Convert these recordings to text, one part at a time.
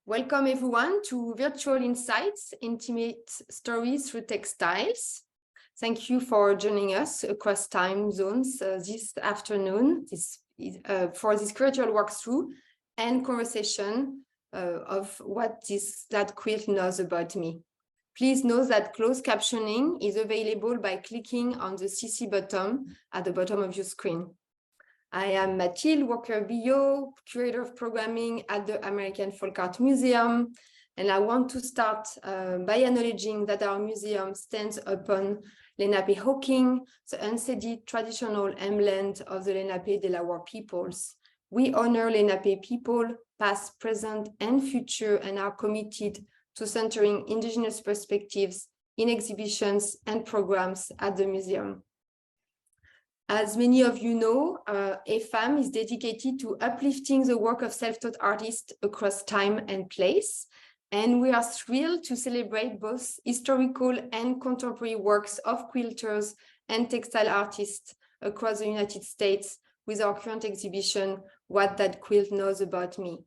Welcome everyone to Virtual Insights, Intimate Stories through Textiles. Thank you for joining us across time zones this afternoon for this curatorial walkthrough and conversation of what that quilt knows about me. Please note that closed captioning is available by clicking on the CC button at the bottom of your screen. I am Mathilde Walker-Billot, Curator of Programming at the American Folk Art Museum, and I want to start by acknowledging that our museum stands upon Lenape Hawking, the unceded traditional homeland of the Lenape Delaware peoples. We honor Lenape people, past, present, and future, and are committed to centering Indigenous perspectives in exhibitions and programs at the museum. As many of you know, AFAM is dedicated to uplifting the work of self-taught artists across time and place. And we are thrilled to celebrate both historical and contemporary works of quilters and textile artists across the United States with our current exhibition, What That Quilt Knows About Me,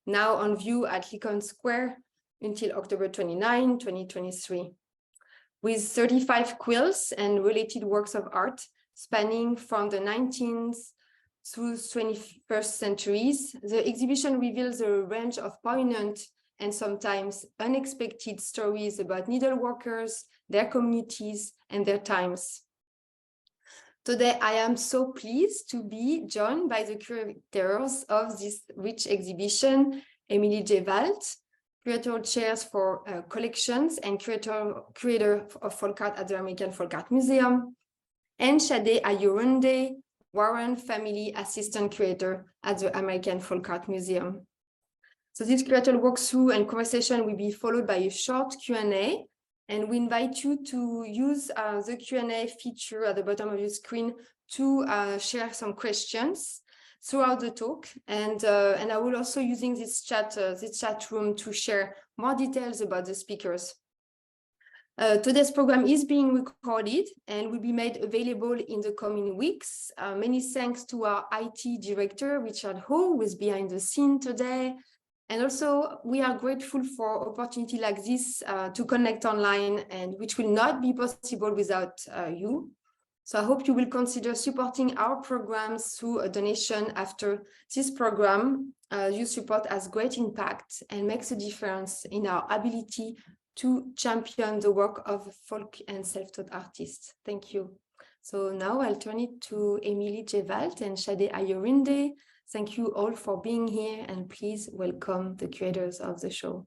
now on view at Lincoln Square until October 29, 2023. With 35 quilts and related works of art, spanning from the 19th through 21st centuries, the exhibition reveals a range of poignant and sometimes unexpected stories about needleworkers, their communities, and their times. Today, I am so pleased to be joined by the curators of this rich exhibition, Emelie Gevalt, curatorial chairs for collections and curator of folk art at the American Folk Art Museum, and Sadé Ayorinde, Warren Family Assistant Curator at the American Folk Art Museum. So this curatorial walkthrough and conversation will be followed by a short Q&A, and we invite you to use the Q&A feature at the bottom of your screen to share some questions throughout the talk. And I will also using this chat room to share more details about the speakers. Today's program is being recorded and will be made available in the coming weeks. Many thanks to our IT director, Richard Ho, who is behind the scene today. And also, we are grateful for opportunity like this to connect online, and which will not be possible without you. So I hope you will consider supporting our programs through a donation after this program. Your support has great impact and makes a difference in our ability to champion the work of folk and self-taught artists. Thank you. So now I'll turn it to Emelie Gevalt and Sadé Ayorinde. Thank you all for being here, and please welcome the curators of the show.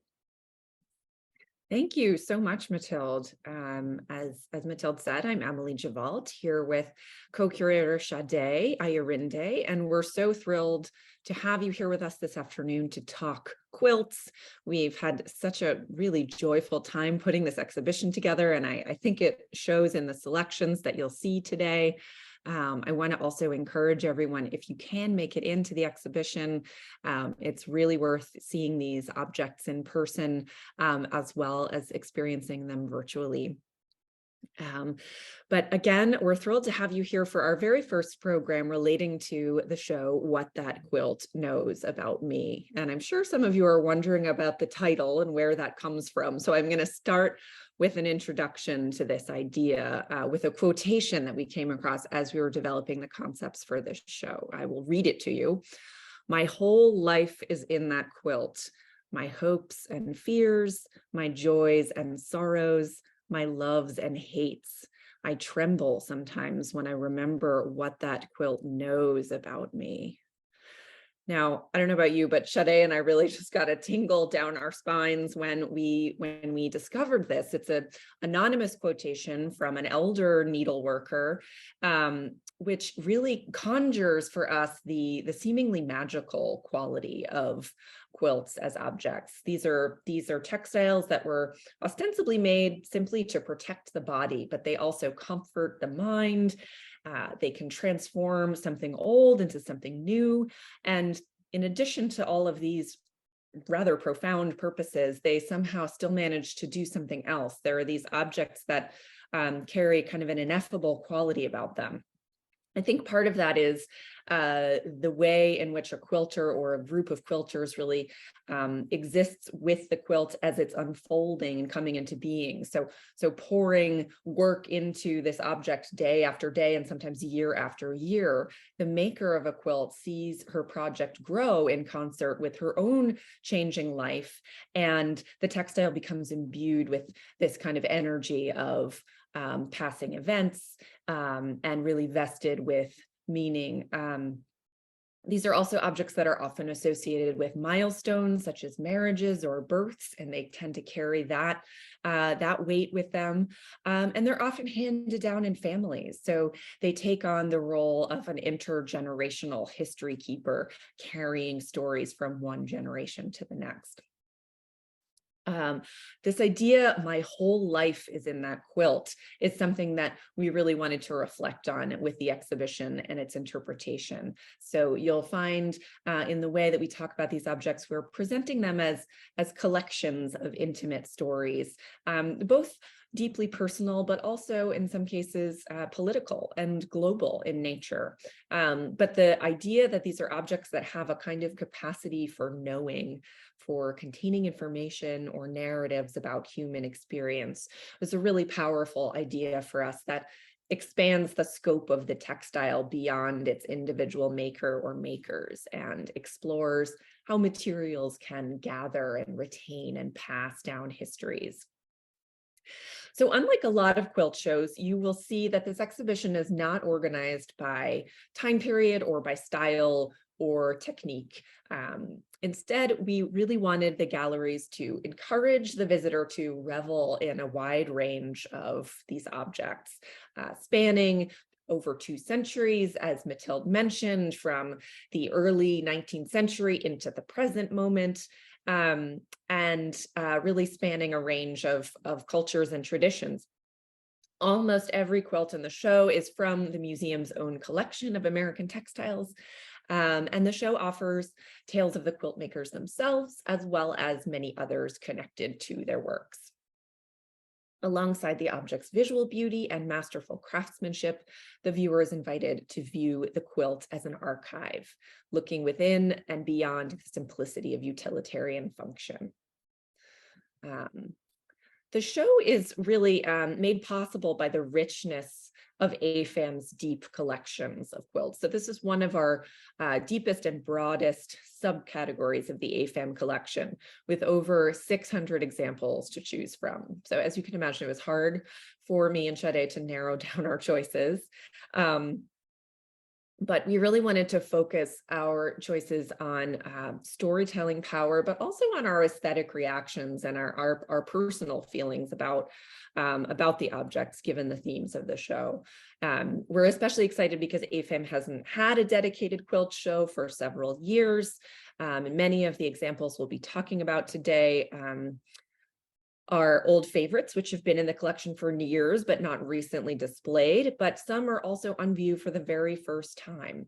Thank you so much, Mathilde. As Mathilde said, I'm Emelie Gevalt here with co-curator Sadé Ayorinde, and we're so thrilled to have you here with us this afternoon to talk quilts. We've had such a really joyful time putting this exhibition together, and I think it shows in the selections that you'll see today. I want to also encourage everyone, if you can make it into the exhibition, it's really worth seeing these objects in person, as well as experiencing them virtually. But again, we're thrilled to have you here for our very first program relating to the show, What That Quilt Knows About Me. And I'm sure some of you are wondering about the title and where that comes from. So I'm going to start with an introduction to this idea with a quotation that we came across as we were developing the concepts for this show. I will read it to you. "My whole life is in that quilt, my hopes and fears, my joys and sorrows, my loves and hates. I tremble sometimes when I remember what that quilt knows about me." Now, I don't know about you, but Sadé and I really just got a tingle down our spines when we discovered this. It's an anonymous quotation from an elder needleworker, which really conjures for us the seemingly magical quality of quilts as objects. These are textiles that were ostensibly made simply to protect the body, but they also comfort the mind. They can transform something old into something new. And in addition to all of these rather profound purposes, they somehow still manage to do something else. There are these objects that carry kind of an ineffable quality about them. I think part of that is the way in which a quilter or a group of quilters really exists with the quilt as it's unfolding and coming into being. So pouring work into this object day after day and sometimes year after year, the maker of a quilt sees her project grow in concert with her own changing life, and the textile becomes imbued with this kind of energy of passing events, and really vested with meaning. These are also objects that are often associated with milestones such as marriages or births, and they tend to carry that weight with them. And they're often handed down in families. So they take on the role of an intergenerational history keeper, carrying stories from one generation to the next. This idea, my whole life is in that quilt, is something that we really wanted to reflect on with the exhibition and its interpretation. So you'll find in the way that we talk about these objects, we're presenting them as collections of intimate stories, both deeply personal, but also in some cases political and global in nature. But the idea that these are objects that have a kind of capacity for knowing, for containing information or narratives about human experience, was a really powerful idea for us that expands the scope of the textile beyond its individual maker or makers, and explores how materials can gather and retain and pass down histories. So unlike a lot of quilt shows, you will see that this exhibition is not organized by time period or by style or technique. Instead, we really wanted the galleries to encourage the visitor to revel in a wide range of these objects, spanning over 2 centuries, as Mathilde mentioned, from the early 19th century into the present moment, and really spanning a range of cultures and traditions. Almost every quilt in the show is from the museum's own collection of American textiles. And the show offers tales of the quilt makers themselves, as well as many others connected to their works. Alongside the object's visual beauty and masterful craftsmanship, the viewer is invited to view the quilt as an archive, looking within and beyond the simplicity of utilitarian function. The show is really made possible by the richness of AFAM's deep collections of quilts. So this is one of our deepest and broadest subcategories of the AFAM collection, with over 600 examples to choose from. So as you can imagine, it was hard for me and Sadé to narrow down our choices. But we really wanted to focus our choices on storytelling power, but also on our aesthetic reactions and our personal feelings about the objects, given the themes of the show. We're especially excited because AFAM hasn't had a dedicated quilt show for several years. Many of the examples we'll be talking about today are old favorites, which have been in the collection for years, but not recently displayed, but some are also on view for the very first time.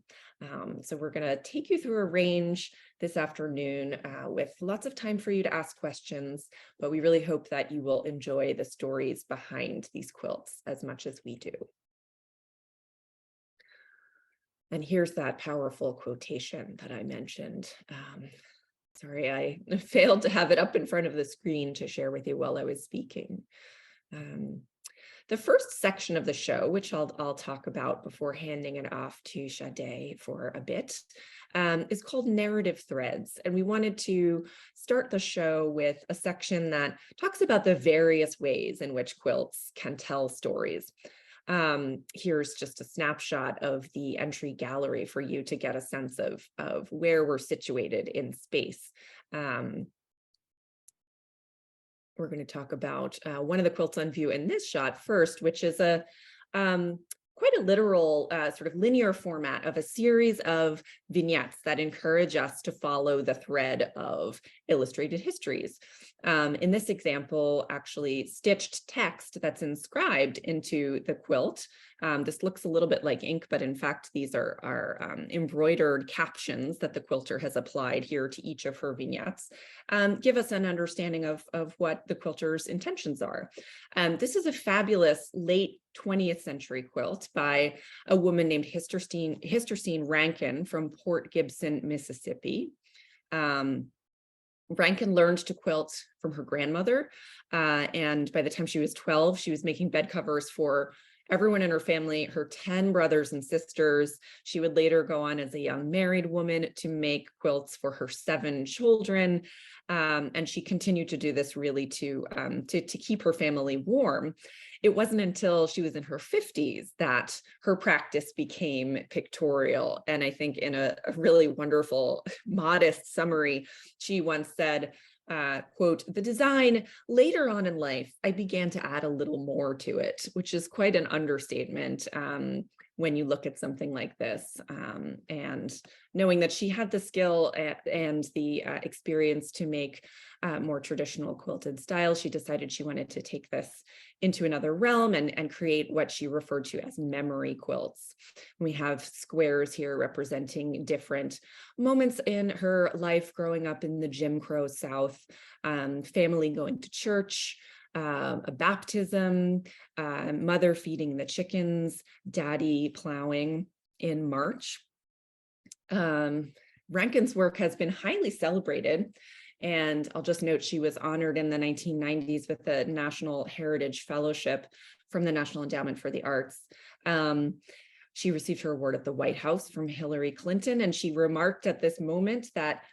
So we're gonna take you through a range this afternoon with lots of time for you to ask questions, but we really hope that you will enjoy the stories behind these quilts as much as we do. And here's that powerful quotation that I mentioned. Sorry, I failed to have it up in front of the screen to share with you while I was speaking. The first section of the show, which I'll talk about before handing it off to Sadé for a bit, is called Narrative Threads. And we wanted to start the show with a section that talks about the various ways in which quilts can tell stories. Here's just a snapshot of the entry gallery for you to get a sense of where we're situated in space. We're going to talk about one of the quilts on view in this shot first, which is a quite a literal sort of linear format of a series of vignettes that encourage us to follow the thread of illustrated histories. In this example, actually stitched text that's inscribed into the quilt This looks a little bit like ink, but in fact, these are embroidered captions that the quilter has applied here to each of her vignettes, give us an understanding of what the quilter's intentions are. This is a fabulous late 20th century quilt by a woman named Histerstine Rankin from Port Gibson, Mississippi. Rankin learned to quilt from her grandmother, and by the time she was 12, she was making bed covers for everyone in her family, her 10 brothers and sisters. She would later go on as a young married woman to make quilts for her 7 children. And she continued to do this really to keep her family warm. It wasn't until she was in her 50s that her practice became pictorial. And I think in a really wonderful, modest summary, she once said, quote, "The design later on in life, I began to add a little more to it," which is quite an understatement when you look at something like this. And knowing that she had the skill and the experience to make more traditional quilted styles, she decided she wanted to take this into another realm and create what she referred to as memory quilts. We have squares here representing different moments in her life growing up in the Jim Crow South, family going to church, a baptism, mother feeding the chickens, daddy plowing in March. Rankin's work has been highly celebrated. And I'll just note she was honored in the 1990s with the National Heritage Fellowship from the National Endowment for the Arts. She received her award at the White House from Hillary Clinton, and she remarked at this moment that,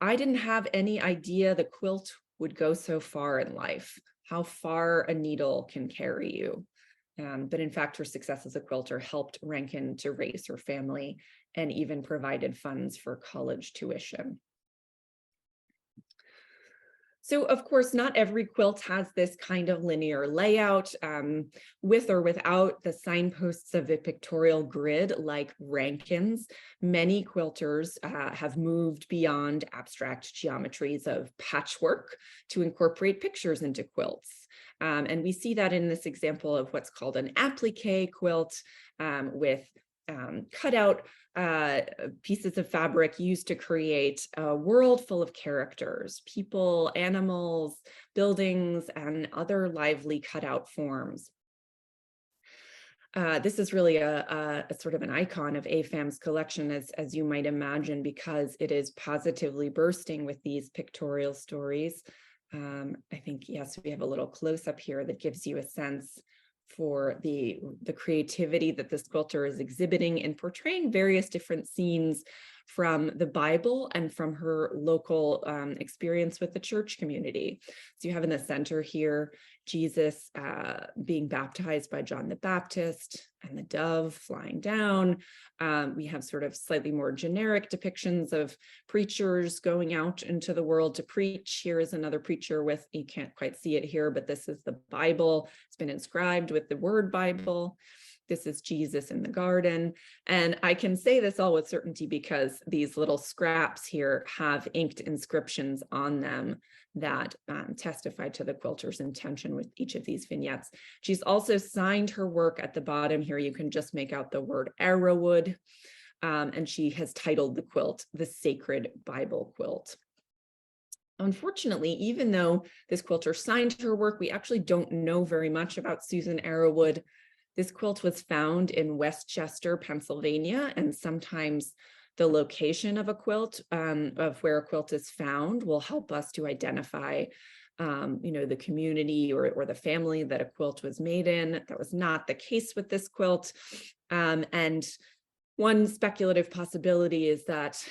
"I didn't have any idea the quilt would go so far in life, how far a needle can carry you." But in fact, her success as a quilter helped Rankin to raise her family and even provided funds for college tuition. So of course, not every quilt has this kind of linear layout, with or without the signposts of a pictorial grid like Rankin's. Many quilters have moved beyond abstract geometries of patchwork to incorporate pictures into quilts. And we see that in this example of what's called an applique quilt, with cutout pieces of fabric used to create a world full of characters, people, animals, buildings, and other lively cutout forms. This is really a sort of an icon of AFAM's collection, as you might imagine, because it is positively bursting with these pictorial stories. I think, yes, we have a little close-up here that gives you a sense for the creativity that this quilter is exhibiting in portraying various different scenes from the Bible and from her local experience with the church community. So you have in the center here, Jesus being baptized by John the Baptist and the dove flying down. We have sort of slightly more generic depictions of preachers going out into the world to preach. Here is another preacher with, you can't quite see it here, but this is the Bible. It's been inscribed with the word Bible. This is Jesus in the garden. And I can say this all with certainty because these little scraps here have inked inscriptions on them that testify to the quilter's intention with each of these vignettes. She's also signed her work at the bottom here. You can just make out the word arrowwood. And she has titled the quilt, "The Sacred Bible Quilt." Unfortunately, even though this quilter signed her work, we actually don't know very much about Susan Arrowwood. This quilt was found in Westchester, Pennsylvania, and sometimes the location of a quilt, of where a quilt is found, will help us to identify, the community or the family that a quilt was made in. That was not the case with this quilt. And one speculative possibility is that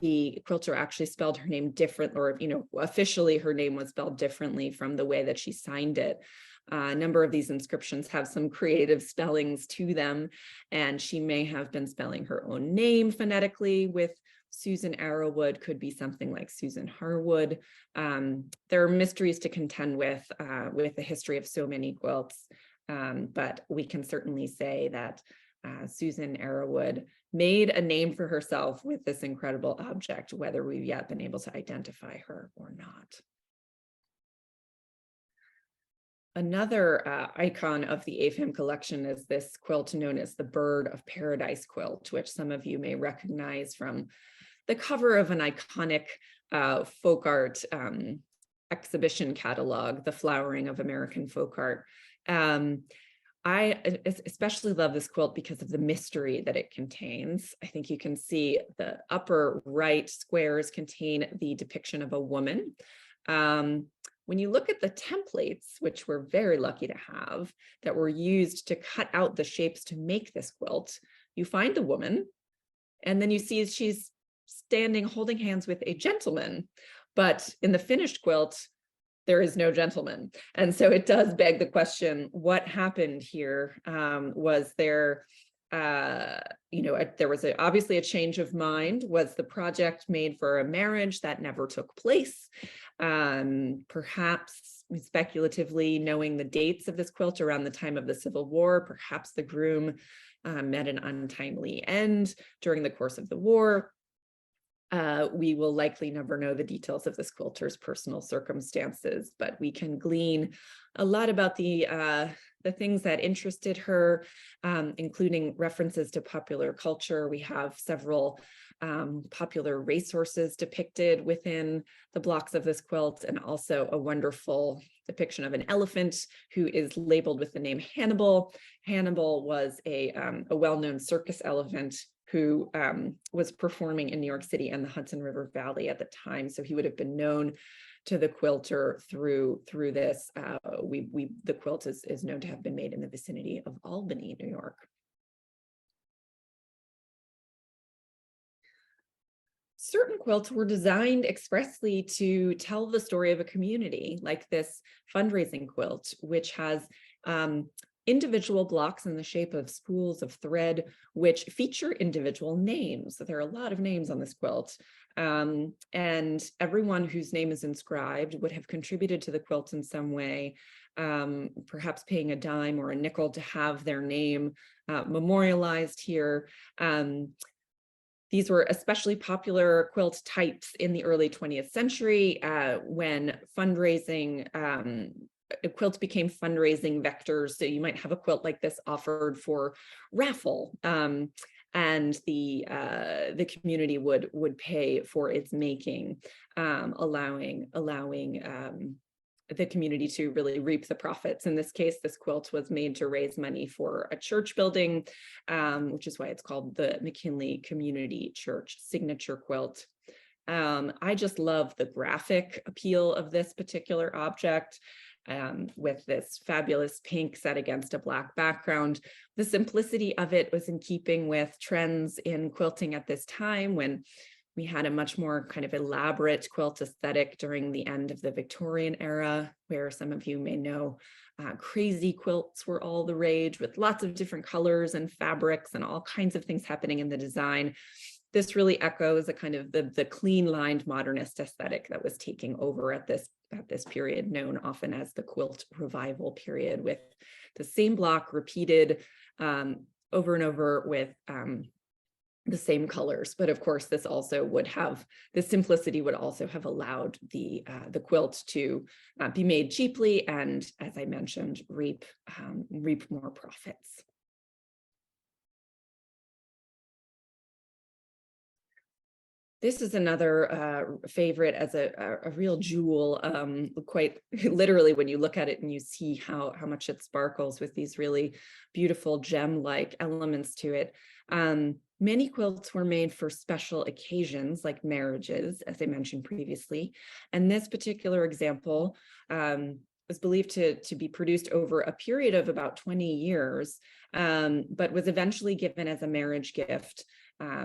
the quilter actually spelled her name different, or, officially her name was spelled differently from the way that she signed it. A number of these inscriptions have some creative spellings to them, and she may have been spelling her own name phonetically. With Susan Arrowwood, could be something like Susan Harwood. There are mysteries to contend with the history of so many quilts, but we can certainly say that Susan Arrowwood made a name for herself with this incredible object, whether we've yet been able to identify her or not. Another icon of the AFAM collection is this quilt known as the Bird of Paradise quilt, which some of you may recognize from the cover of an iconic folk art exhibition catalog, The Flowering of American Folk Art. I especially love this quilt because of the mystery that it contains. I think you can see the upper right squares contain the depiction of a woman. When you look at the templates, which we're very lucky to have, that were used to cut out the shapes to make this quilt, you find the woman, and then you see she's standing holding hands with a gentleman. But in the finished quilt, there is no gentleman. And so it does beg the question, what happened here? Was there, there was obviously a change of mind? Was the project made for a marriage that never took place? Perhaps speculatively knowing the dates of this quilt around the time of the Civil War, perhaps the groom met an untimely end during the course of the war. We will likely never know the details of this quilter's personal circumstances, but we can glean a lot about the things that interested her, including references to popular culture. We have several popular racehorses depicted within the blocks of this quilt, and also a wonderful depiction of an elephant who is labeled with the name Hannibal. Hannibal was a well-known circus elephant who was performing in New York City and the Hudson River Valley at the time. So he would have been known to the quilter through this. The quilt is known to have been made in the vicinity of Albany, New York. Certain quilts were designed expressly to tell the story of a community, like this fundraising quilt, which has individual blocks in the shape of spools of thread, which feature individual names. So there are a lot of names on this quilt. And everyone whose name is inscribed would have contributed to the quilt in some way, perhaps paying a dime or a nickel to have their name memorialized here. These were especially popular quilt types in the early 20th century when fundraising, quilts became fundraising vectors. So you might have a quilt like this offered for raffle, and the community would pay for its making, allowing the community to really reap the profits. In this case, this quilt was made to raise money for a church building, which is why it's called the McKinley Community Church Signature Quilt. I just love the graphic appeal of this particular object. With this fabulous pink set against a black background. The simplicity of it was in keeping with trends in quilting at this time, when we had a much more kind of elaborate quilt aesthetic during the end of the Victorian era, where some of you may know crazy quilts were all the rage, with lots of different colors and fabrics and all kinds of things happening in the design. This really echoes a kind of the clean-lined modernist aesthetic that was taking over at this period, known often as the quilt revival period, with the same block repeated over and over with the same colors. But of course, this simplicity would also have allowed the quilt to be made cheaply and, as I mentioned, reap more profits. This is another favorite as a real jewel, quite literally when you look at it and you see how much it sparkles with these really beautiful gem-like elements to it. Many quilts were made for special occasions like marriages, as I mentioned previously. And this particular example was believed to be produced over a period of about 20 years, but was eventually given as a marriage gift.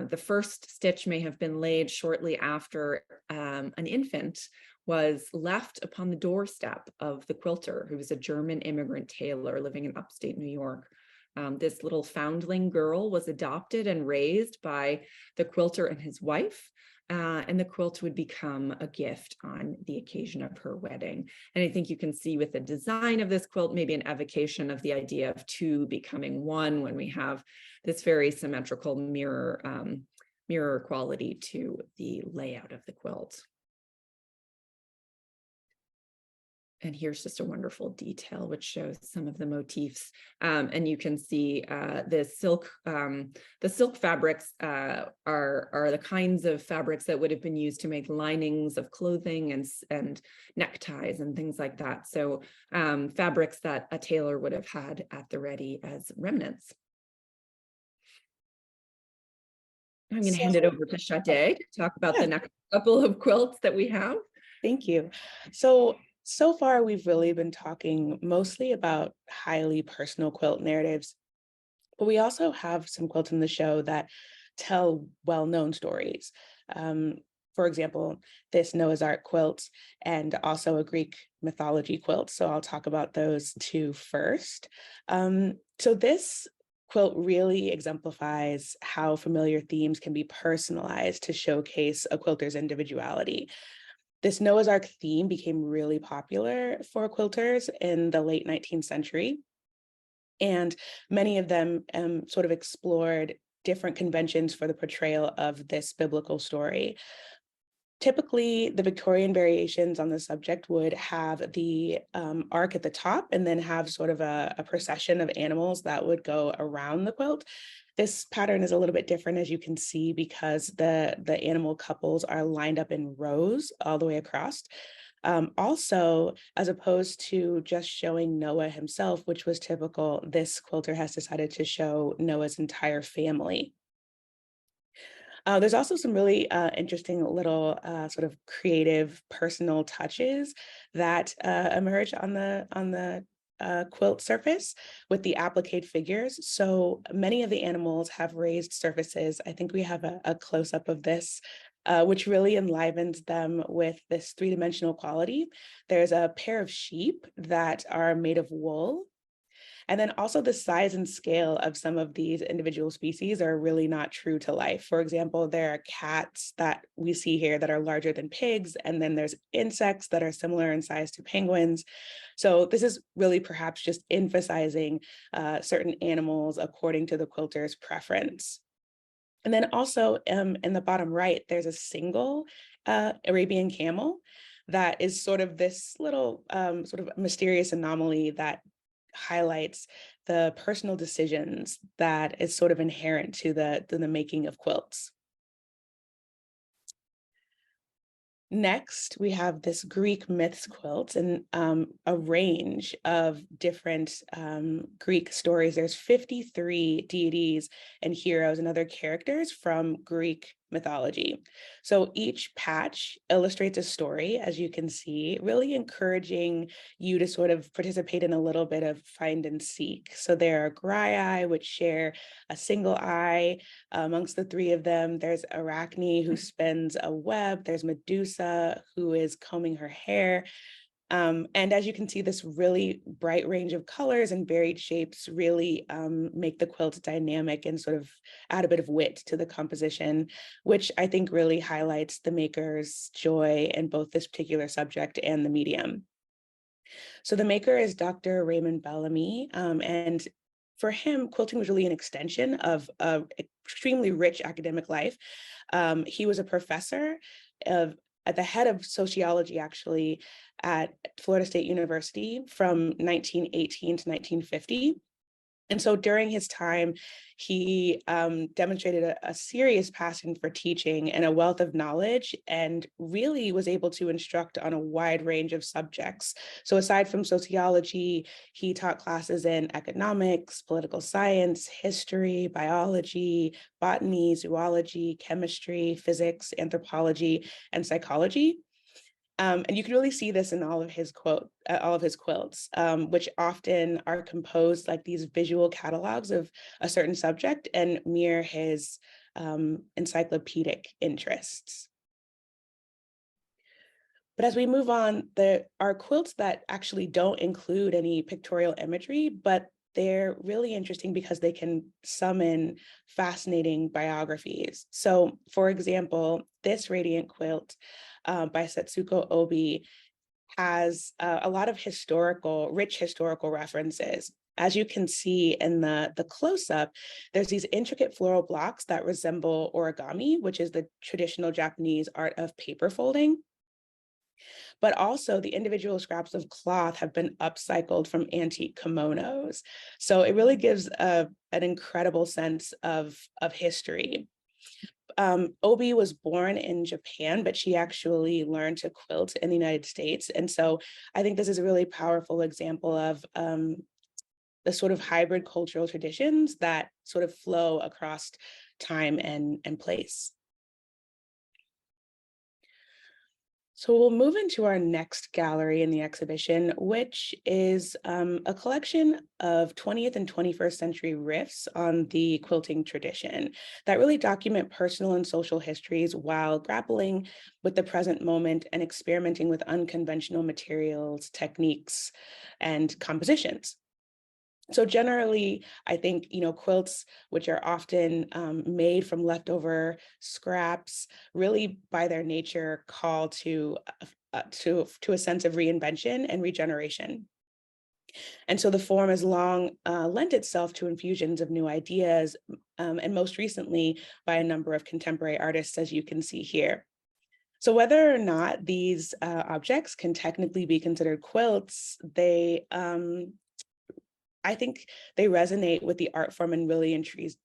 The first stitch may have been laid shortly after an infant was left upon the doorstep of the quilter, who was a German immigrant tailor living in upstate New York. This little foundling girl was adopted and raised by the quilter and his wife, and the quilt would become a gift on the occasion of her wedding. And I think you can see with the design of this quilt, maybe an evocation of the idea of two becoming one, when we have this very symmetrical mirror quality to the layout of the quilt. And here's just a wonderful detail which shows some of the motifs. And you can see the silk fabrics are the kinds of fabrics that would have been used to make linings of clothing and neckties and things like that. So fabrics that a tailor would have had at the ready as remnants. I'm going to hand it over to Sadé to talk about the next couple of quilts that we have. Thank you. So far, we've really been talking mostly about highly personal quilt narratives, but we also have some quilts in the show that tell well-known stories. For example, this Noah's Ark quilt and also a Greek mythology quilt. So I'll talk about those two first. So this quilt really exemplifies how familiar themes can be personalized to showcase a quilter's individuality. This Noah's Ark theme became really popular for quilters in the late 19th century. And many of them sort of explored different conventions for the portrayal of this biblical story. Typically, the Victorian variations on the subject would have the ark at the top and then have sort of a procession of animals that would go around the quilt. This pattern is a little bit different, as you can see, because the animal couples are lined up in rows all the way across. Also, as opposed to just showing Noah himself, which was typical, this quilter has decided to show Noah's entire family. There's also some really interesting little sort of creative personal touches that emerge on the quilt surface with the applique figures. So many of the animals have raised surfaces. I think we have a close-up of this, which really enlivens them with this three-dimensional quality. There's a pair of sheep that are made of wool. And then also the size and scale of some of these individual species are really not true to life. For example, there are cats that we see here that are larger than pigs, and then there's insects that are similar in size to penguins. So this is really perhaps just emphasizing certain animals according to the quilter's preference. And then also in the bottom right, there's a single Arabian camel that is sort of this little sort of mysterious anomaly that highlights the personal decisions that is sort of inherent to the making of quilts. Next, we have this Greek myths quilt and a range of different Greek stories. There's 53 deities and heroes and other characters from Greek mythology. So each patch illustrates a story, as you can see, really encouraging you to sort of participate in a little bit of find and seek. So there are Graii, which share a single eye. Amongst the three of them, there's Arachne, who spins a web. There's Medusa, who is combing her hair. And as you can see, this really bright range of colors and varied shapes really make the quilt dynamic and sort of add a bit of wit to the composition, which I think really highlights the maker's joy in both this particular subject and the medium. So the maker is Dr. Raymond Bellamy, and for him, quilting was really an extension of an extremely rich academic life. He was a professor at the head of sociology, actually, at Florida State University from 1918 to 1950. And so during his time, he demonstrated a serious passion for teaching and a wealth of knowledge, and really was able to instruct on a wide range of subjects. So aside from sociology, he taught classes in economics, political science, history, biology, botany, zoology, chemistry, physics, anthropology, and psychology. And you can really see this in all of his quilts, which often are composed like these visual catalogs of a certain subject and mirror his encyclopedic interests. But as we move on, there are quilts that actually don't include any pictorial imagery, but they're really interesting because they can summon fascinating biographies. So, for example, this radiant quilt by Setsuko Obi has a lot of rich historical references. As you can see in the close-up, there's these intricate floral blocks that resemble origami, which is the traditional Japanese art of paper folding. But also the individual scraps of cloth have been upcycled from antique kimonos. So it really gives an incredible sense of history. Obi was born in Japan, but she actually learned to quilt in the United States. And so I think this is a really powerful example of the sort of hybrid cultural traditions that sort of flow across time and place. So we'll move into our next gallery in the exhibition, which is a collection of 20th and 21st century riffs on the quilting tradition that really document personal and social histories while grappling with the present moment and experimenting with unconventional materials, techniques, and compositions. So generally, I think, quilts, which are often made from leftover scraps, really by their nature call to a sense of reinvention and regeneration. And so the form has long lent itself to infusions of new ideas, and most recently by a number of contemporary artists, as you can see here. So whether or not these objects can technically be considered quilts, I think they resonate with the art form in really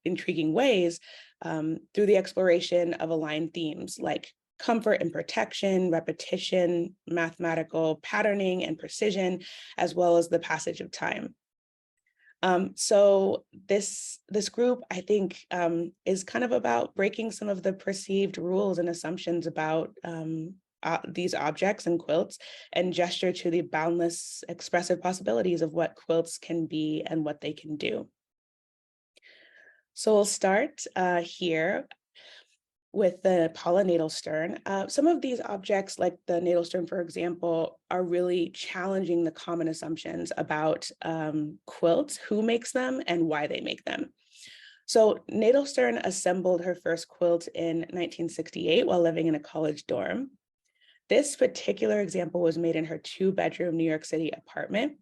intriguing ways through the exploration of aligned themes like comfort and protection, repetition, mathematical patterning and precision, as well as the passage of time. So this group, I think, is kind of about breaking some of the perceived rules and assumptions about these objects and quilts, and gesture to the boundless expressive possibilities of what quilts can be and what they can do. So we'll start here with the Paula Nadelstern. Some of these objects, like the Nadelstern, for example, are really challenging the common assumptions about quilts, who makes them and why they make them. So Nadelstern assembled her first quilt in 1968 while living in a college dorm. This particular example was made in her 2-bedroom New York City apartment.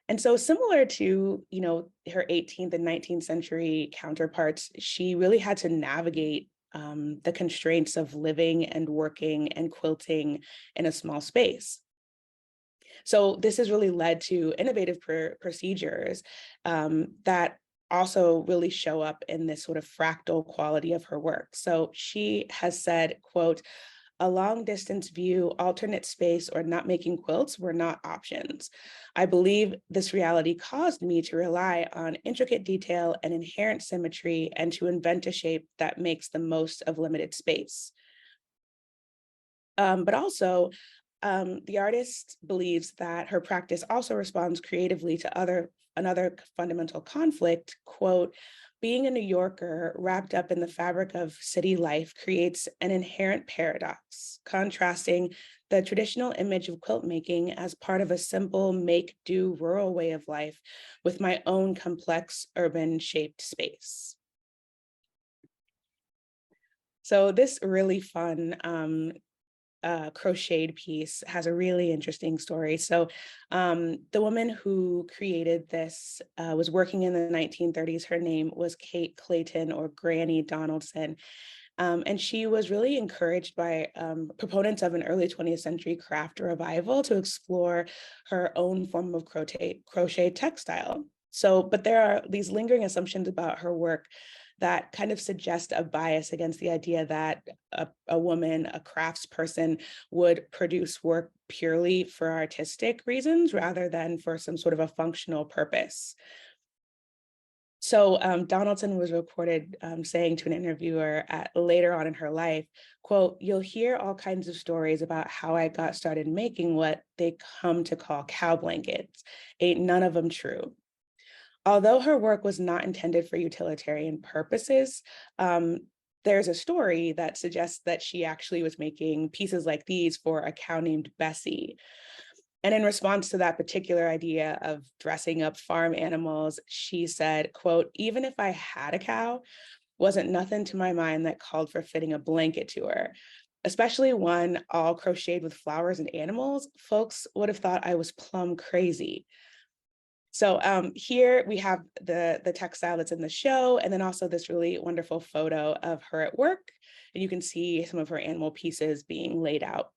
And so similar to, her 18th and 19th century counterparts, she really had to navigate the constraints of living and working and quilting in a small space. So this has really led to innovative procedures that also really show up in this sort of fractal quality of her work. So she has said, quote, "A long distance view, alternate space, or not making quilts were not options. I believe this reality caused me to rely on intricate detail and inherent symmetry and to invent a shape that makes the most of limited space." But also, the artist believes that her practice also responds creatively to another fundamental conflict, quote, "Being a New Yorker wrapped up in the fabric of city life creates an inherent paradox, contrasting the traditional image of quilt making as part of a simple make-do rural way of life with my own complex urban shaped space." So this really fun crocheted piece has a really interesting story. So the woman who created this was working in the 1930s. Her name was Kate Clayton, or Granny Donaldson. And she was really encouraged by proponents of an early 20th century craft revival to explore her own form of crochet textile. So, but there are these lingering assumptions about her work that kind of suggest a bias against the idea that a woman, a craftsperson, would produce work purely for artistic reasons rather than for some sort of a functional purpose. So Donaldson was reported saying to an interviewer later on in her life, quote, "You'll hear all kinds of stories about how I got started making what they come to call cow blankets. Ain't none of them true." Although her work was not intended for utilitarian purposes, there's a story that suggests that she actually was making pieces like these for a cow named Bessie. And in response to that particular idea of dressing up farm animals, she said, quote, "Even if I had a cow, wasn't nothing to my mind that called for fitting a blanket to her, especially one all crocheted with flowers and animals. Folks would have thought I was plumb crazy." So here we have the textile that's in the show, and then also this really wonderful photo of her at work. And you can see some of her animal pieces being laid out.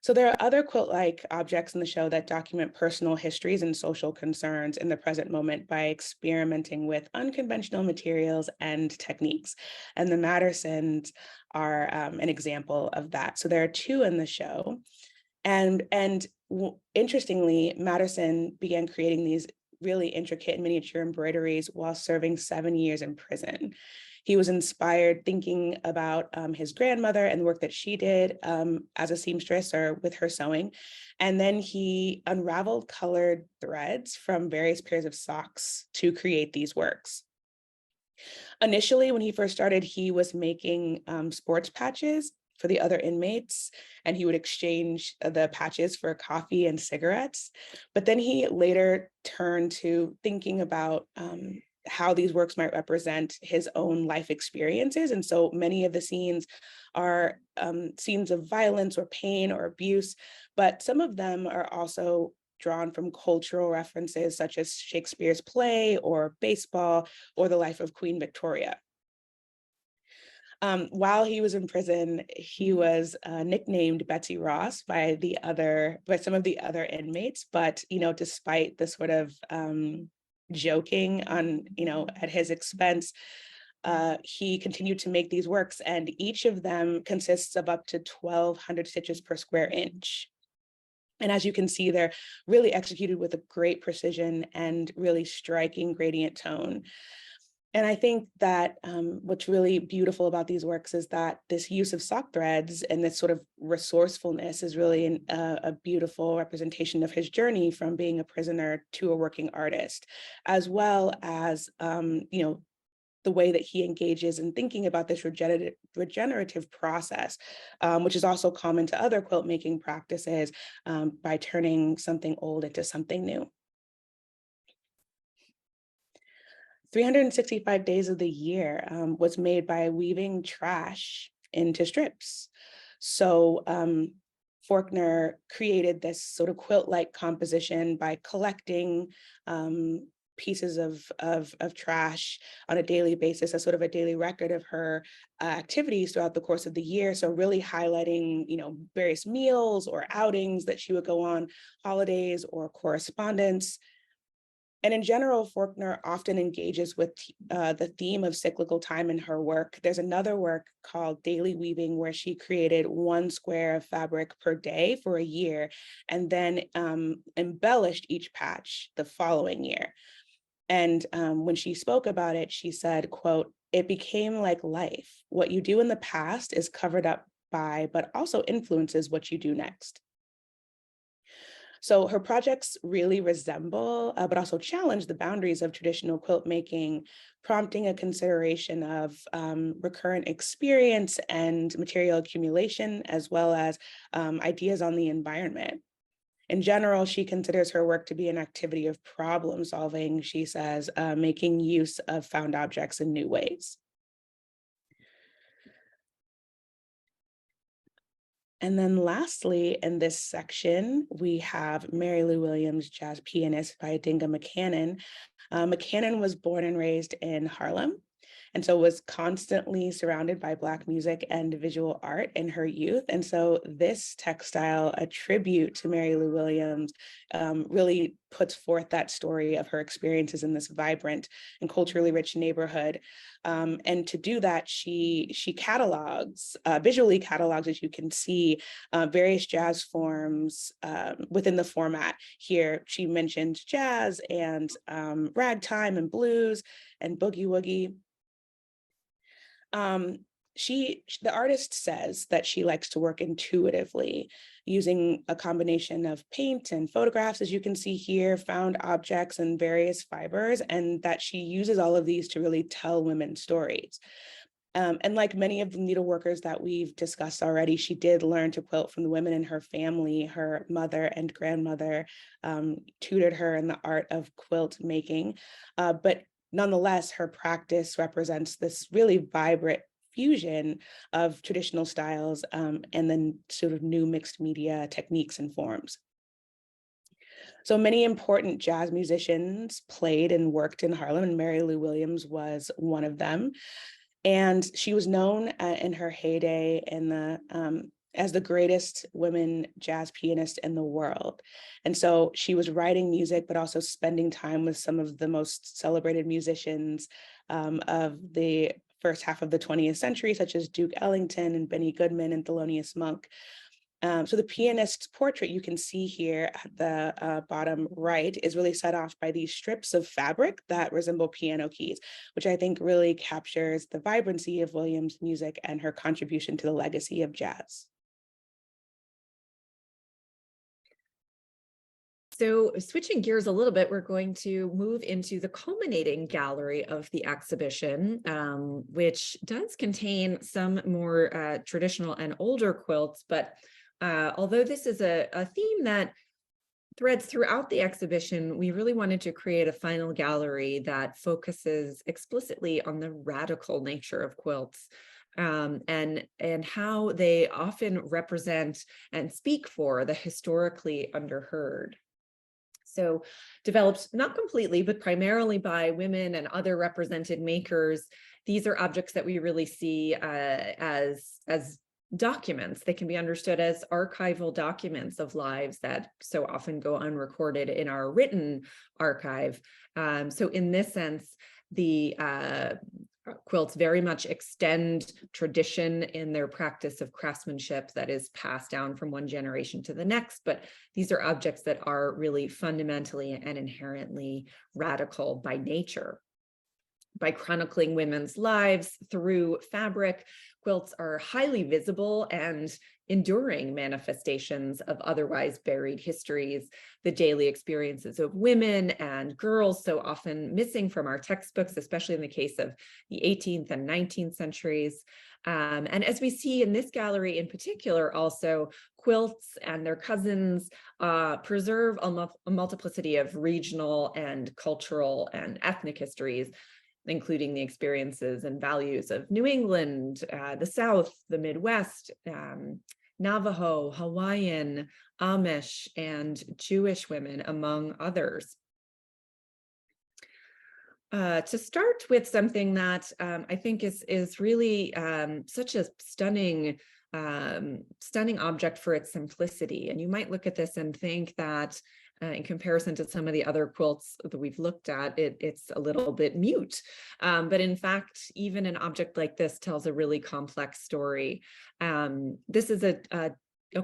So there are other quilt-like objects in the show that document personal histories and social concerns in the present moment by experimenting with unconventional materials and techniques. And the Mattersons are an example of that. So there are two in the show. And interestingly, Matterson began creating these really intricate miniature embroideries while serving 7 years in prison. He was inspired thinking about his grandmother and the work that she did as a seamstress or with her sewing. And then he unraveled colored threads from various pairs of socks to create these works. Initially, when he first started, he was making sports patches for the other inmates, and he would exchange the patches for coffee and cigarettes. But then he later turned to thinking about how these works might represent his own life experiences. And so many of the scenes are scenes of violence or pain or abuse, but some of them are also drawn from cultural references such as Shakespeare's play or baseball or the life of Queen Victoria. While he was in prison, he was nicknamed Betsy Ross by some of the other inmates. But despite the sort of joking on at his expense, he continued to make these works, and each of them consists of up to 1,200 stitches per square inch. And as you can see, they're really executed with a great precision and really striking gradient tone. And I think that what's really beautiful about these works is that this use of sock threads and this sort of resourcefulness is really a beautiful representation of his journey from being a prisoner to a working artist, as well as, the way that he engages in thinking about this regenerative process, which is also common to other quilt making practices, by turning something old into something new. 365 days of the year was made by weaving trash into strips. So Faulkner created this sort of quilt-like composition by collecting pieces of trash on a daily basis as sort of a daily record of her activities throughout the course of the year. So really highlighting, various meals or outings that she would go on, holidays or correspondence. And in general, Faulkner often engages with the theme of cyclical time in her work. There's another work called Daily Weaving, where she created 1 square of fabric per day for a year, and then embellished each patch the following year. And when she spoke about it, she said, quote, "It became like life. What you do in the past is covered up by, but also influences what you do next." So her projects really resemble, but also challenge the boundaries of traditional quilt making, prompting a consideration of recurrent experience and material accumulation, as well as ideas on the environment. In general, she considers her work to be an activity of problem solving, she says, making use of found objects in new ways. And then lastly, in this section, we have Mary Lou Williams, jazz pianist by Dinga McCannon. McCannon was born and raised in Harlem, and so was constantly surrounded by Black music and visual art in her youth. And so this textile, a tribute to Mary Lou Williams, really puts forth that story of her experiences in this vibrant and culturally rich neighborhood. And to do that, she catalogs, visually catalogs, as you can see, various jazz forms within the format. Here, she mentioned jazz and ragtime and blues and boogie woogie. The artist says that she likes to work intuitively, using a combination of paint and photographs, as you can see here, found objects and various fibers, and that she uses all of these to really tell women's stories. And like many of the needleworkers that we've discussed already, she did learn to quilt from the women in her family. Her mother and grandmother tutored her in the art of quilt making, but nonetheless, her practice represents this really vibrant fusion of traditional styles and then sort of new mixed media techniques and forms. So many important jazz musicians played and worked in Harlem, and Mary Lou Williams was one of them. And she was known in her heyday in the as the greatest women jazz pianist in the world. And so she was writing music, but also spending time with some of the most celebrated musicians of the first half of the 20th century, such as Duke Ellington and Benny Goodman and Thelonious Monk. So the pianist's portrait you can see here at the bottom right is really set off by these strips of fabric that resemble piano keys, which I think really captures the vibrancy of Williams' music and her contribution to the legacy of jazz. So switching gears a little bit, we're going to move into the culminating gallery of the exhibition, which does contain some more traditional and older quilts. But although this is a theme that threads throughout the exhibition, we really wanted to create a final gallery that focuses explicitly on the radical nature of quilts. And how they often represent and speak for the historically underheard. So developed not completely, but primarily by women and other represented makers, these are objects that we really see as documents. They can be understood as archival documents of lives that so often go unrecorded in our written archive. So in this sense, the quilts very much extend tradition in their practice of craftsmanship that is passed down from one generation to the next, but these are objects that are really fundamentally and inherently radical by nature. By chronicling women's lives through fabric, quilts are highly visible and enduring manifestations of otherwise buried histories, the daily experiences of women and girls so often missing from our textbooks, especially in the case of the 18th and 19th centuries. And as we see in this gallery in particular, also quilts and their cousins preserve a multiplicity of regional and cultural and ethnic histories, including the experiences and values of New England, the South, the Midwest, Navajo, Hawaiian, Amish, and Jewish women, among others. To start with something that I think is really such a stunning object for its simplicity. And you might look at this and think that in comparison to some of the other quilts that we've looked at, it's a little bit mute. But in fact, even an object like this tells a really complex story. This is a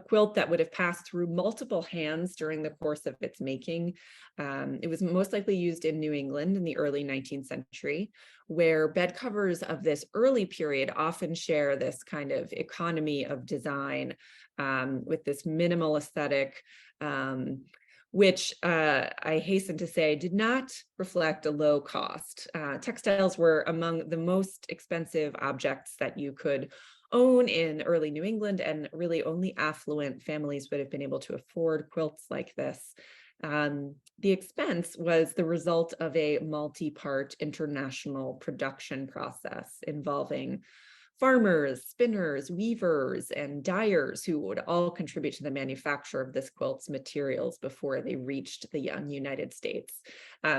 quilt that would have passed through multiple hands during the course of its making. It was most likely used in New England in the early 19th century, where bed covers of this early period often share this kind of economy of design with this minimal aesthetic, which I hasten to say did not reflect a low cost. Textiles were among the most expensive objects that you could own in early New England, and really only affluent families would have been able to afford quilts like this. The expense was the result of a multi-part international production process involving farmers, spinners, weavers, and dyers who would all contribute to the manufacture of this quilt's materials before they reached the young United States.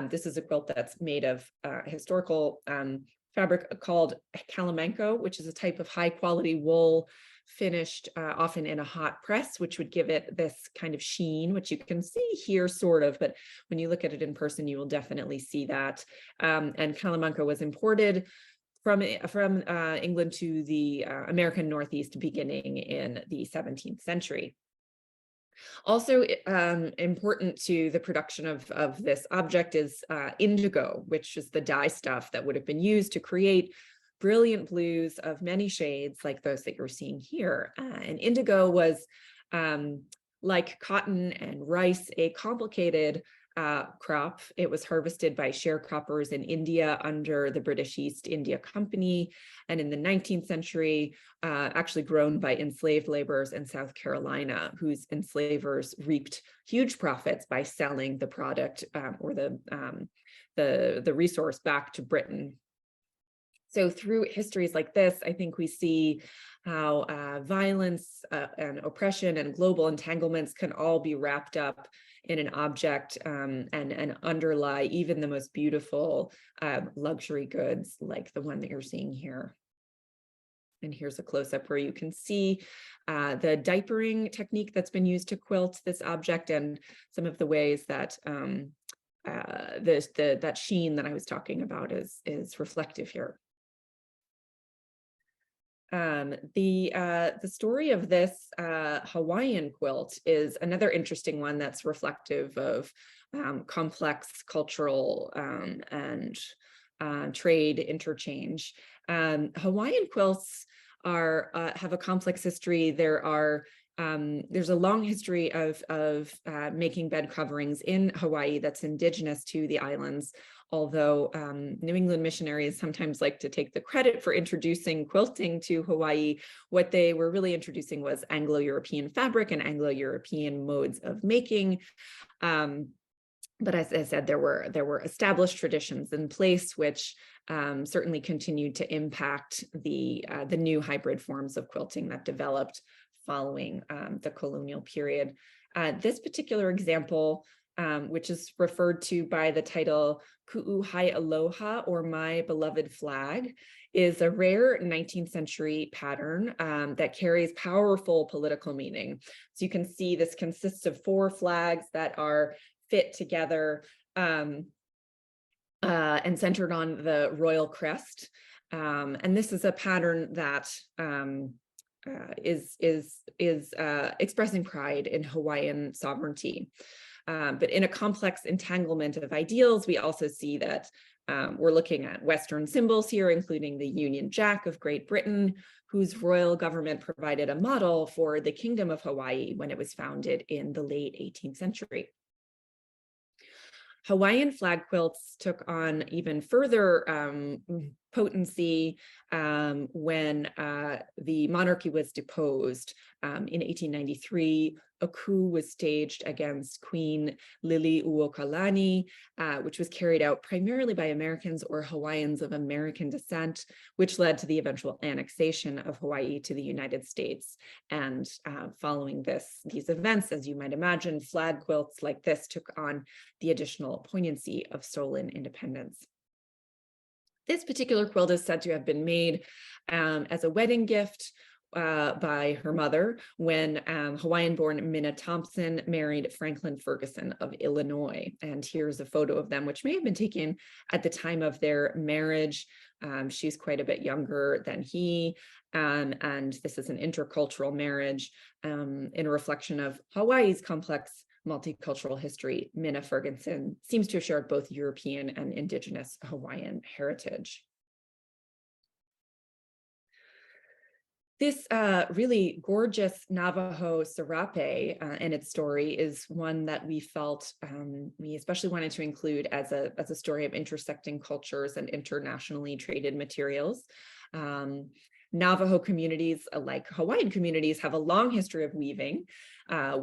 This is a quilt that's made of historical fabric called calamanco, which is a type of high quality wool finished often in a hot press, which would give it this kind of sheen, which you can see here sort of, but when you look at it in person, you will definitely see that. And calamanco was imported from England to the American Northeast beginning in the 17th century. Also important to the production of this object is indigo, which is the dye stuff that would have been used to create brilliant blues of many shades like those that you're seeing here. And indigo was, like cotton and rice, a complicated crop. It was harvested by sharecroppers in India under the British East India Company, and in the 19th century, actually grown by enslaved laborers in South Carolina, whose enslavers reaped huge profits by selling the product or the resource back to Britain. So through histories like this, I think we see how violence and oppression and global entanglements can all be wrapped up in an object and underlie even the most beautiful luxury goods like the one that you're seeing here. And here's a close-up where you can see the diapering technique that's been used to quilt this object, and some of the ways that that sheen that I was talking about is reflective here. The story of this Hawaiian quilt is another interesting one that's reflective of complex cultural and trade interchange. Hawaiian quilts have a complex history. There's a long history of making bed coverings in Hawaii that's indigenous to the islands, although New England missionaries sometimes like to take the credit for introducing quilting to Hawaii. What they were really introducing was Anglo-European fabric and Anglo-European modes of making. But as I said, there were established traditions in place, which certainly continued to impact the new hybrid forms of quilting that developed following the colonial period. This particular example, which is referred to by the title Ku'uhai Aloha, or My Beloved Flag, is a rare 19th century pattern that carries powerful political meaning. So you can see this consists of 4 flags that are fit together and centered on the royal crest. And this is a pattern that is expressing pride in Hawaiian sovereignty. But in a complex entanglement of ideals, we also see that we're looking at Western symbols here, including the Union Jack of Great Britain, whose royal government provided a model for the Kingdom of Hawaii when it was founded in the late 18th century. Hawaiian flag quilts took on even further potency when the monarchy was deposed. In 1893, a coup was staged against Queen Liliuokalani, which was carried out primarily by Americans or Hawaiians of American descent, which led to the eventual annexation of Hawaii to the United States. And following these events, as you might imagine, flag quilts like this took on the additional poignancy of stolen independence. This particular quilt is said to have been made as a wedding gift by her mother when Hawaiian-born Minna Thompson married Franklin Ferguson of Illinois. And here's a photo of them, which may have been taken at the time of their marriage. She's quite a bit younger than he, and this is an intercultural marriage in a reflection of Hawaii's complex multicultural history. Minna Ferguson seems to have shared both European and indigenous Hawaiian heritage. This really gorgeous Navajo serape and its story is one that we felt we especially wanted to include as a story of intersecting cultures and internationally traded materials. Navajo communities, like Hawaiian communities, have a long history of weaving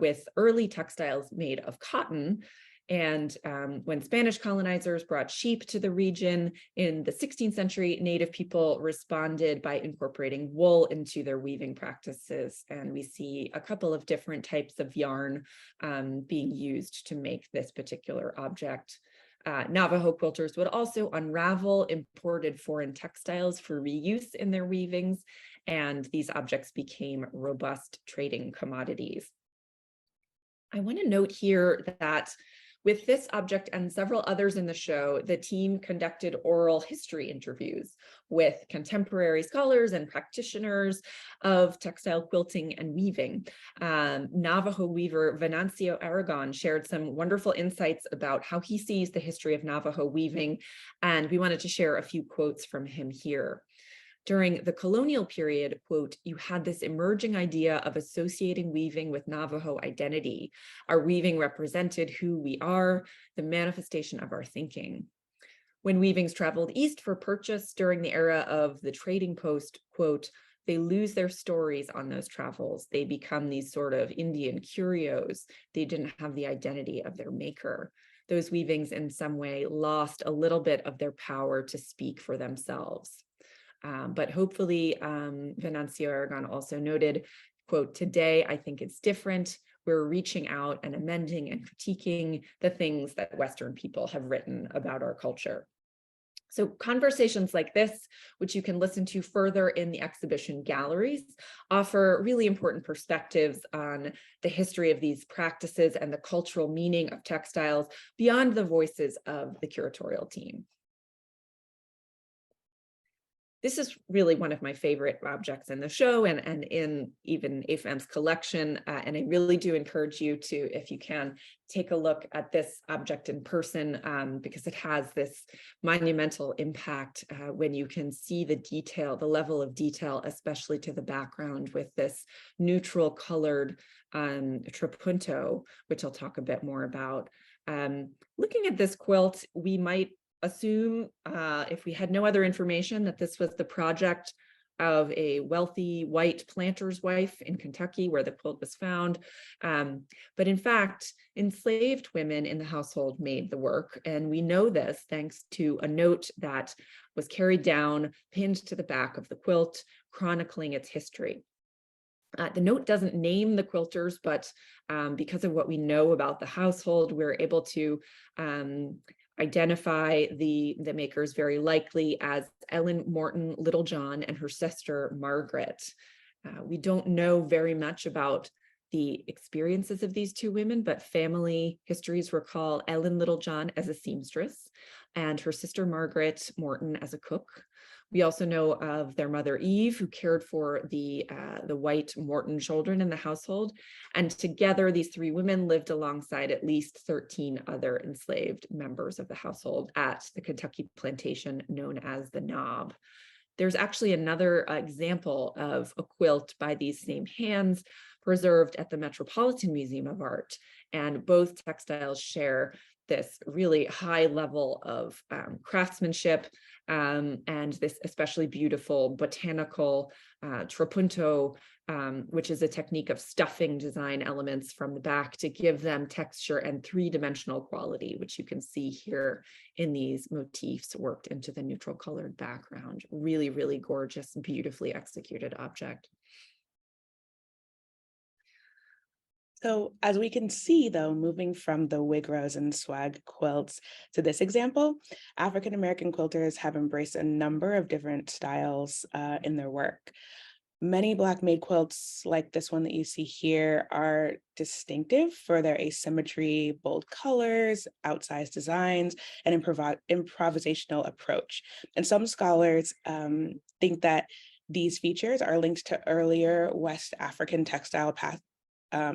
with early textiles made of cotton. And when Spanish colonizers brought sheep to the region in the 16th century, Native people responded by incorporating wool into their weaving practices. And we see a couple of different types of yarn being used to make this particular object. Navajo quilters would also unravel imported foreign textiles for reuse in their weavings, and these objects became robust trading commodities. I want to note here that with this object and several others in the show, the team conducted oral history interviews with contemporary scholars and practitioners of textile quilting and weaving. Navajo weaver Venancio Aragon shared some wonderful insights about how he sees the history of Navajo weaving, and we wanted to share a few quotes from him here. During the colonial period, quote, you had this emerging idea of associating weaving with Navajo identity. Our weaving represented who we are, the manifestation of our thinking. When weavings traveled east for purchase during the era of the trading post, quote, they lose their stories on those travels. They become these sort of Indian curios. They didn't have the identity of their maker. Those weavings in some way lost a little bit of their power to speak for themselves. But hopefully, Venancio Aragon also noted, quote, today, I think it's different. We're reaching out and amending and critiquing the things that Western people have written about our culture. So conversations like this, which you can listen to further in the exhibition galleries, offer really important perspectives on the history of these practices and the cultural meaning of textiles beyond the voices of the curatorial team. This is really one of my favorite objects in the show and in even AFAM's collection. And I really do encourage you to, if you can, take a look at this object in person because it has this monumental impact when you can see the detail, the level of detail, especially to the background with this neutral colored trapunto, which I'll talk a bit more about. Looking at this quilt, we might assume, if we had no other information, that this was the project of a wealthy white planter's wife in Kentucky, where the quilt was found. But in fact, enslaved women in the household made the work. And we know this thanks to a note that was carried down, pinned to the back of the quilt, chronicling its history. The note doesn't name the quilters, but because of what we know about the household, we're able to identify the makers very likely as Ellen Morton Littlejohn and her sister Margaret. We don't know very much about the experiences of these two women, but family histories recall Ellen Littlejohn as a seamstress and her sister Margaret Morton as a cook. We also know of their mother Eve, who cared for the white Morton children in the household. And together, these three women lived alongside at least 13 other enslaved members of the household at the Kentucky plantation known as the Knob. There's actually another example of a quilt by these same hands preserved at the Metropolitan Museum of Art. And both textiles share this really high level of craftsmanship and this especially beautiful botanical trapunto, which is a technique of stuffing design elements from the back to give them texture and three-dimensional quality, which you can see here in these motifs worked into the neutral colored background. Really, really gorgeous, beautifully executed object. So as we can see, though, moving from the wig rose and swag quilts to this example, African-American quilters have embraced a number of different styles in their work. Many Black-made quilts, like this one that you see here, are distinctive for their asymmetry, bold colors, outsized designs, and improvisational approach. And some scholars think that these features are linked to earlier West African textile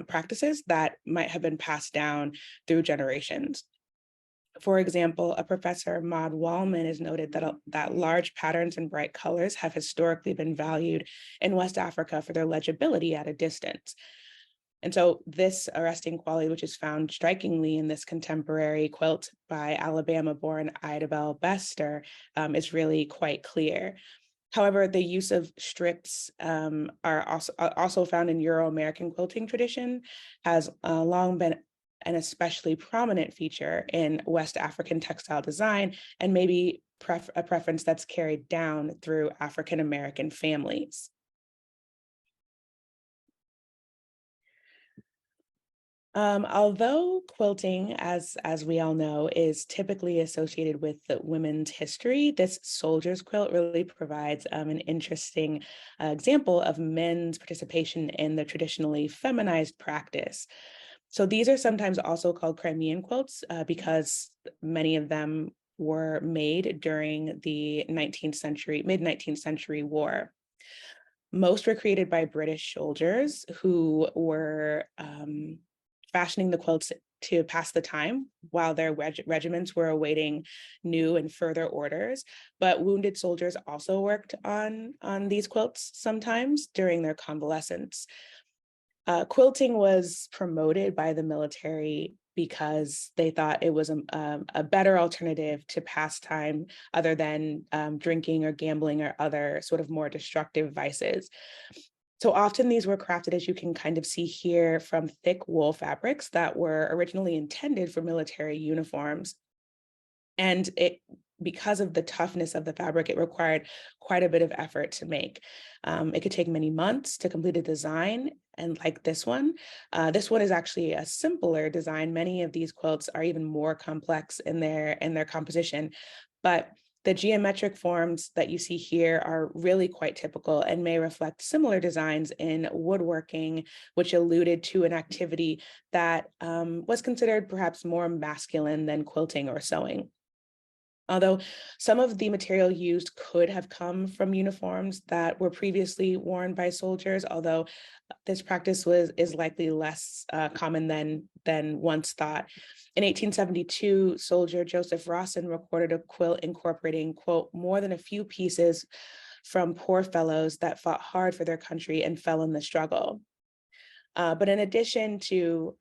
practices that might have been passed down through generations. For example, a professor, Maud Wallman, has noted that large patterns and bright colors have historically been valued in West Africa for their legibility at a distance. And so this arresting quality, which is found strikingly in this contemporary quilt by Alabama-born Idabel Bester, is really quite clear. However, the use of strips are also found in Euro-American quilting tradition, has long been an especially prominent feature in West African textile design, and maybe a preference that's carried down through African-American families. Although quilting, as we all know, is typically associated with the women's history, this soldier's quilt really provides an interesting example of men's participation in the traditionally feminized practice. So these are sometimes also called Crimean quilts because many of them were made during the mid-19th century war. Most were created by British soldiers who were fashioning the quilts to pass the time while their regiments were awaiting new and further orders. But wounded soldiers also worked on these quilts sometimes during their convalescence. Quilting was promoted by the military because they thought it was a better alternative to pastime other than drinking or gambling or other sort of more destructive vices. So often these were crafted, as you can kind of see here, from thick wool fabrics that were originally intended for military uniforms. And because of the toughness of the fabric, it required quite a bit of effort to make. It could take many months to complete a design. And like this one is actually a simpler design. Many of these quilts are even more complex in their composition. But The geometric forms that you see here are really quite typical and may reflect similar designs in woodworking, which alluded to an activity that was considered perhaps more masculine than quilting or sewing. Although some of the material used could have come from uniforms that were previously worn by soldiers, although this practice is likely less common than once thought. In 1872, soldier Joseph Rawson recorded a quilt incorporating, quote, more than a few pieces from poor fellows that fought hard for their country and fell in the struggle. But in addition to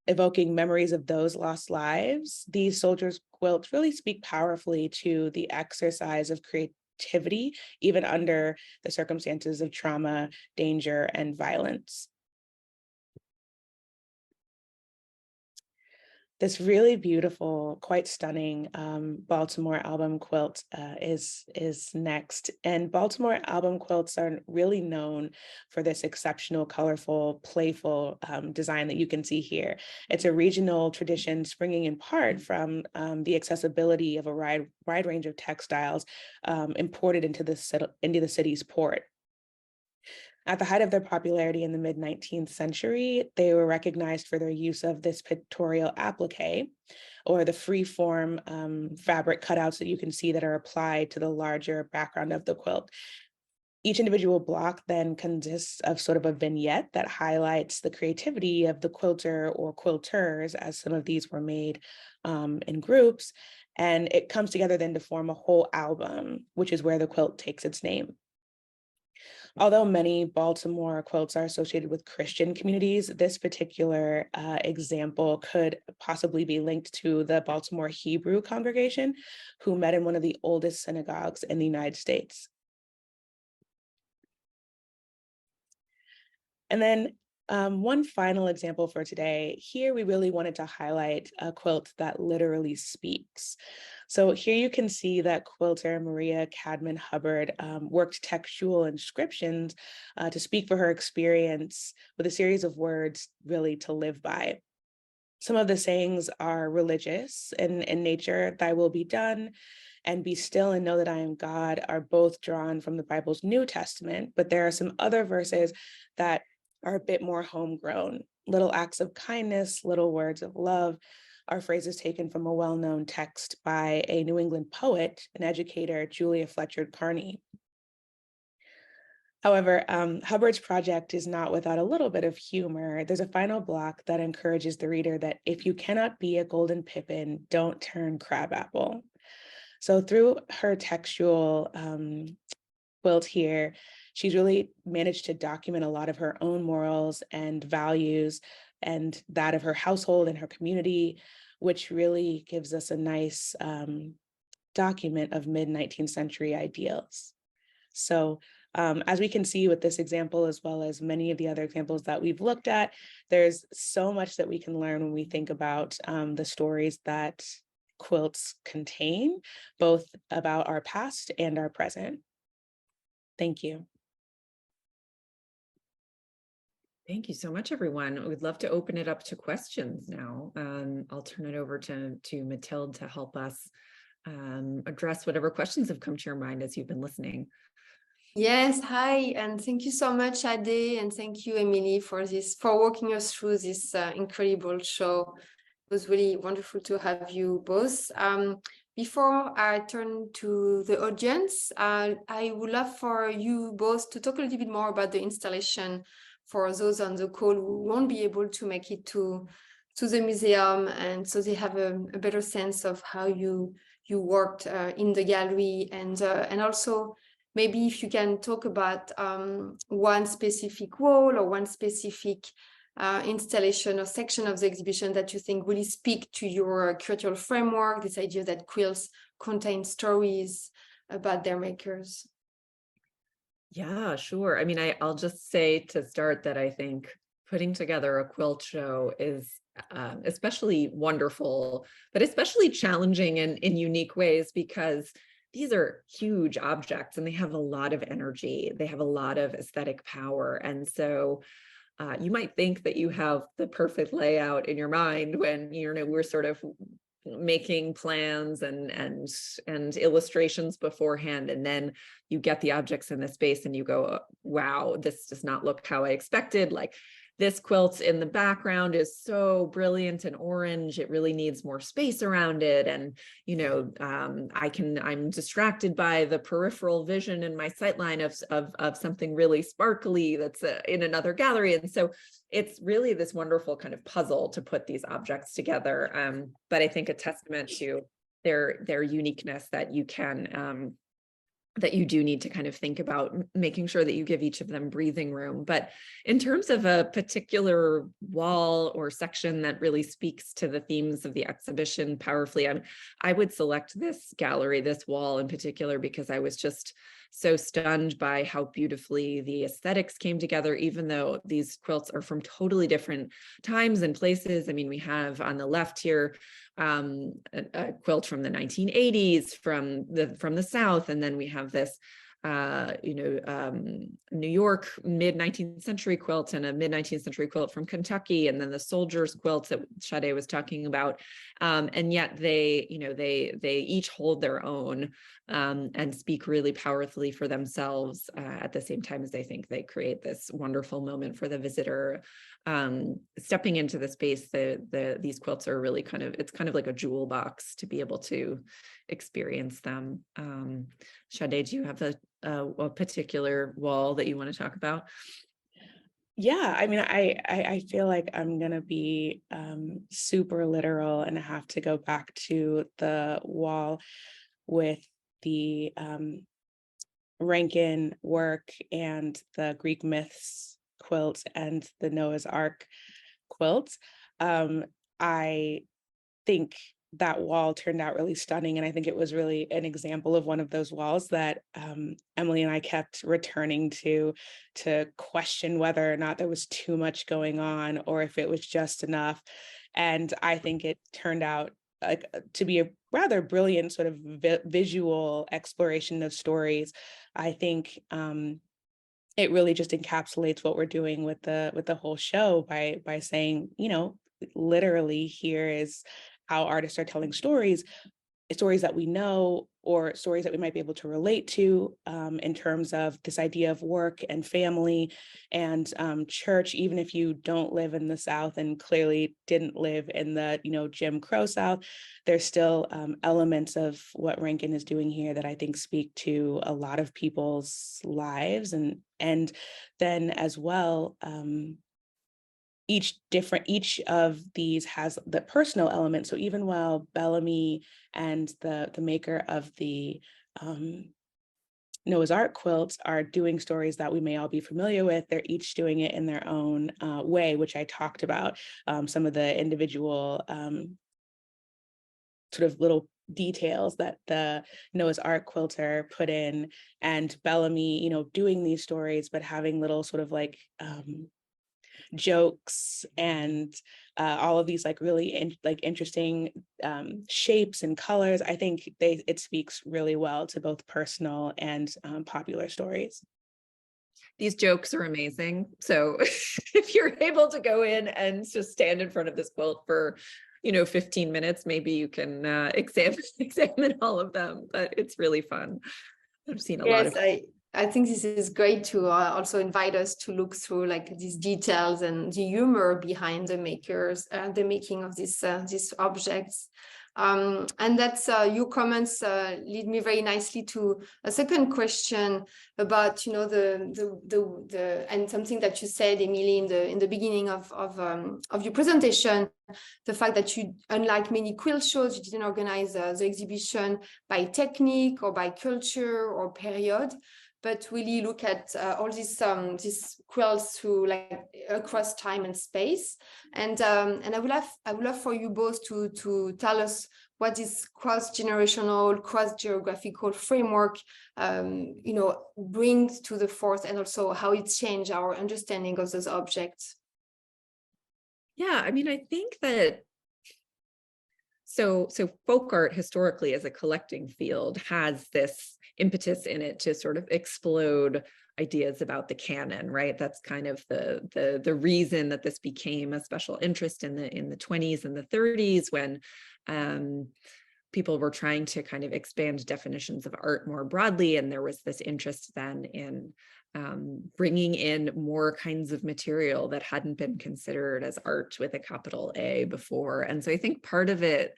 evoking memories of those lost lives, these soldiers' quilts really speak powerfully to the exercise of creativity, even under the circumstances of trauma, danger, and violence. This really beautiful, quite stunning Baltimore album quilt is next. And Baltimore album quilts are really known for this exceptional, colorful, playful design that you can see here. It's a regional tradition springing in part from the accessibility of a wide range of textiles imported into the city's port. At the height of their popularity in the mid-19th century, they were recognized for their use of this pictorial applique, or the free-form fabric cutouts that you can see that are applied to the larger background of the quilt. Each individual block then consists of sort of a vignette that highlights the creativity of the quilter or quilters, as some of these were made in groups, and it comes together then to form a whole album, which is where the quilt takes its name. Although many Baltimore quilts are associated with Christian communities, this particular example could possibly be linked to the Baltimore Hebrew congregation, who met in one of the oldest synagogues in the United States. And then one final example for today. Here, we really wanted to highlight a quilt that literally speaks. So here you can see that quilter Maria Cadman Hubbard worked textual inscriptions to speak for her experience with a series of words really to live by. Some of the sayings are religious in nature. Thy will be done, and be still and know that I am God are both drawn from the Bible's New Testament, but there are some other verses that are a bit more homegrown. Little acts of kindness, little words of love are phrases taken from a well-known text by a New England poet and educator, Julia Fletcher Kearney. However, Hubbard's project is not without a little bit of humor. There's a final block that encourages the reader that if you cannot be a golden pippin, don't turn crabapple. So through her textual quilt here, she's really managed to document a lot of her own morals and values and that of her household and her community, which really gives us a nice document of mid-19th century ideals. So as we can see with this example, as well as many of the other examples that we've looked at, there's so much that we can learn when we think about the stories that quilts contain, both about our past and our present. Thank you. Thank you so much, everyone. We'd love to open it up to questions now. I'll turn it over to Mathilde to help us address whatever questions have come to your mind as you've been listening. Yes, hi, and thank you so much, Sadé, and thank you, Emelie, for walking us through this incredible show. It was really wonderful to have you both. Before I turn to the audience, I would love for you both to talk a little bit more about the installation for those on the call who won't be able to make it to the museum, and so they have a better sense of how you worked in the gallery, and also maybe if you can talk about one specific wall or one specific installation or section of the exhibition that you think really speak to your curatorial framework, this idea that quilts contain stories about their makers. Yeah, sure. I mean, I'll just say to start that I think putting together a quilt show is especially wonderful, but especially challenging in unique ways, because these are huge objects and they have a lot of energy. They have a lot of aesthetic power. And so you might think that you have the perfect layout in your mind when we're sort of making plans and illustrations beforehand, and then you get the objects in the space and you go, wow, this does not look how I expected. Like, this quilt in the background is so brilliant and orange, it really needs more space around it. And, you know, I'm distracted by the peripheral vision in my sightline of something really sparkly that's in another gallery. And so it's really this wonderful kind of puzzle to put these objects together. But I think a testament to their uniqueness that you can, that you do need to kind of think about making sure that you give each of them breathing room. But in terms of a particular wall or section that really speaks to the themes of the exhibition powerfully, I would select this gallery, this wall in particular, because I was just so stunned by how beautifully the aesthetics came together, even though these quilts are from totally different times and places. I mean, we have on the left here a quilt from the 1980s from the South, and then we have this New York mid-19th century quilt and a mid-19th century quilt from Kentucky, and then the soldiers quilts that Sadé was talking about. And yet they each hold their own and speak really powerfully for themselves at the same time as I think they create this wonderful moment for the visitor. Stepping into the space, these quilts are really it's kind of like a jewel box to be able to experience them. Sadé, do you have a particular wall that you want to talk about? Yeah, I mean, I feel like I'm gonna be super literal and have to go back to the wall with the Rankin work and the Greek myths quilt and the Noah's Ark quilt. I think that wall turned out really stunning, and I think it was really an example of one of those walls that Emelie and I kept returning to question whether or not there was too much going on or if it was just enough. And I think it turned out to be a rather brilliant sort of visual exploration of stories. I think it really just encapsulates what we're doing with the whole show by saying, you know, literally here is how artists are telling stories that we know, or stories that we might be able to relate to in terms of this idea of work and family and church. Even if you don't live in the South and clearly didn't live in the, you know, Jim Crow South, there's still elements of what Rankin is doing here that I think speak to a lot of people's lives. And then as well, each of these has the personal element. So even while Bellamy and the maker of the Noah's Ark quilts are doing stories that we may all be familiar with, they're each doing it in their own way, which I talked about, some of the individual sort of little details that the Noah's Ark quilter put in, and Bellamy, you know, doing these stories, but having little sort of like jokes and all of these like really interesting shapes and colors. I think it speaks really well to both personal and popular stories. These jokes are amazing. So if you're able to go in and just stand in front of this quilt for 15 minutes, maybe you can examine all of them, but it's really fun. I've seen a lot of I think this is great to also invite us to look through like these details and the humor behind the making of these objects. And that's your comments lead me very nicely to a second question about the and something that you said, Emelie, in the beginning of your presentation, the fact that you, unlike many quilt shows, you didn't organize the exhibition by technique or by culture or period, but really look at all these quilts through like across time and space. And I would love for you both to tell us what this cross-generational, cross-geographical framework brings to the force, and also how it changed our understanding of those objects. Yeah, I mean, I think that so folk art historically as a collecting field has this impetus in it to sort of explode ideas about the canon, right? That's kind of the reason that this became a special interest in the 20s and the 30s, when people were trying to kind of expand definitions of art more broadly. And there was this interest then in bringing in more kinds of material that hadn't been considered as art with a capital A before. And so I think part of it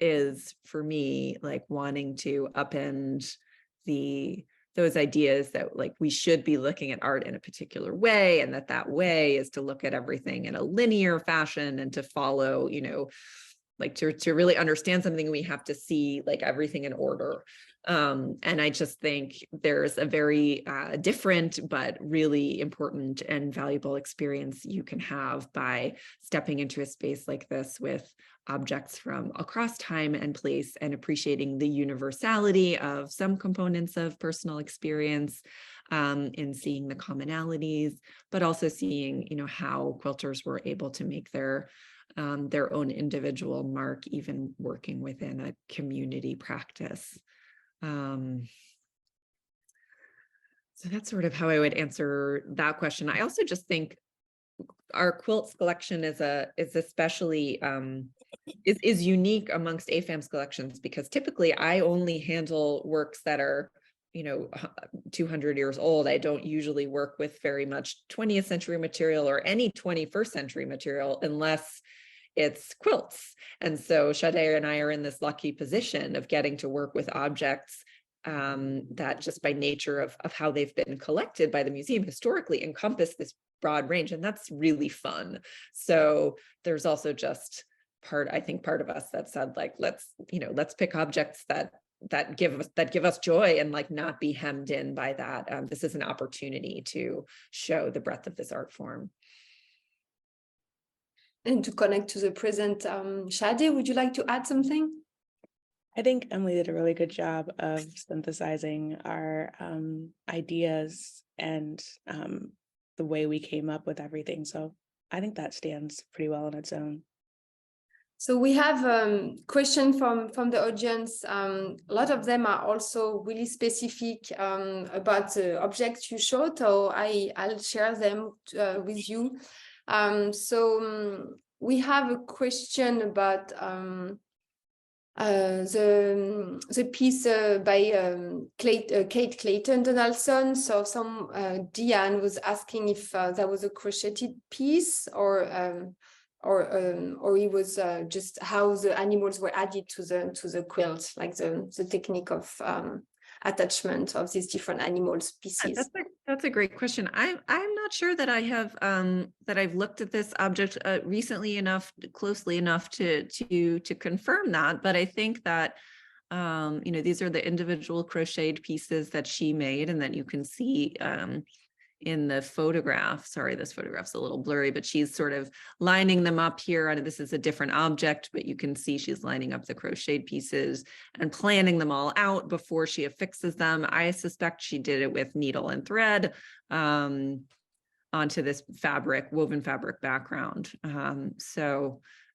is, for me, like wanting to upend those ideas that like we should be looking at art in a particular way, and that way is to look at everything in a linear fashion and to follow, like to really understand something, we have to see like everything in order. And I just think there's a very different but really important and valuable experience you can have by stepping into a space like this with objects from across time and place, and appreciating the universality of some components of personal experience, in seeing the commonalities, but also seeing, how quilters were able to make their own individual mark, even working within a community practice. So that's sort of how I would answer that question. I also just think our quilts collection is especially is unique amongst AFAM's collections, because typically I only handle works that are 200 years old. I don't usually work with very much 20th century material or any 21st century material unless it's quilts. And so Sadé and I are in this lucky position of getting to work with objects that just by nature of how they've been collected by the museum historically encompass this broad range. And that's really fun. So there's also just part of us that said, like, let's pick objects that give us joy and like not be hemmed in by that. This is an opportunity to show the breadth of this art form. And to connect to the present, Sadé, would you like to add something? I think Emelie did a really good job of synthesizing our ideas and the way we came up with everything. So I think that stands pretty well on its own. So we have a question from the audience. A lot of them are also really specific about the objects you showed, so I'll share them with you. We have a question about the piece by Kate Clayton Donaldson. So Diane was asking if that was a crocheted piece or it was just how the animals were added to the quilt, like the technique of attachment of these different animals pieces. That's a great question. I'm not sure that I have that I've looked at this object closely enough to confirm that, but I think that these are the individual crocheted pieces that she made and that you can see in the photograph. Sorry, this photograph's a little blurry, but she's sort of lining them up here. And this is a different object, but you can see she's lining up the crocheted pieces and planning them all out before she affixes them. I suspect she did it with needle and thread onto this woven fabric background.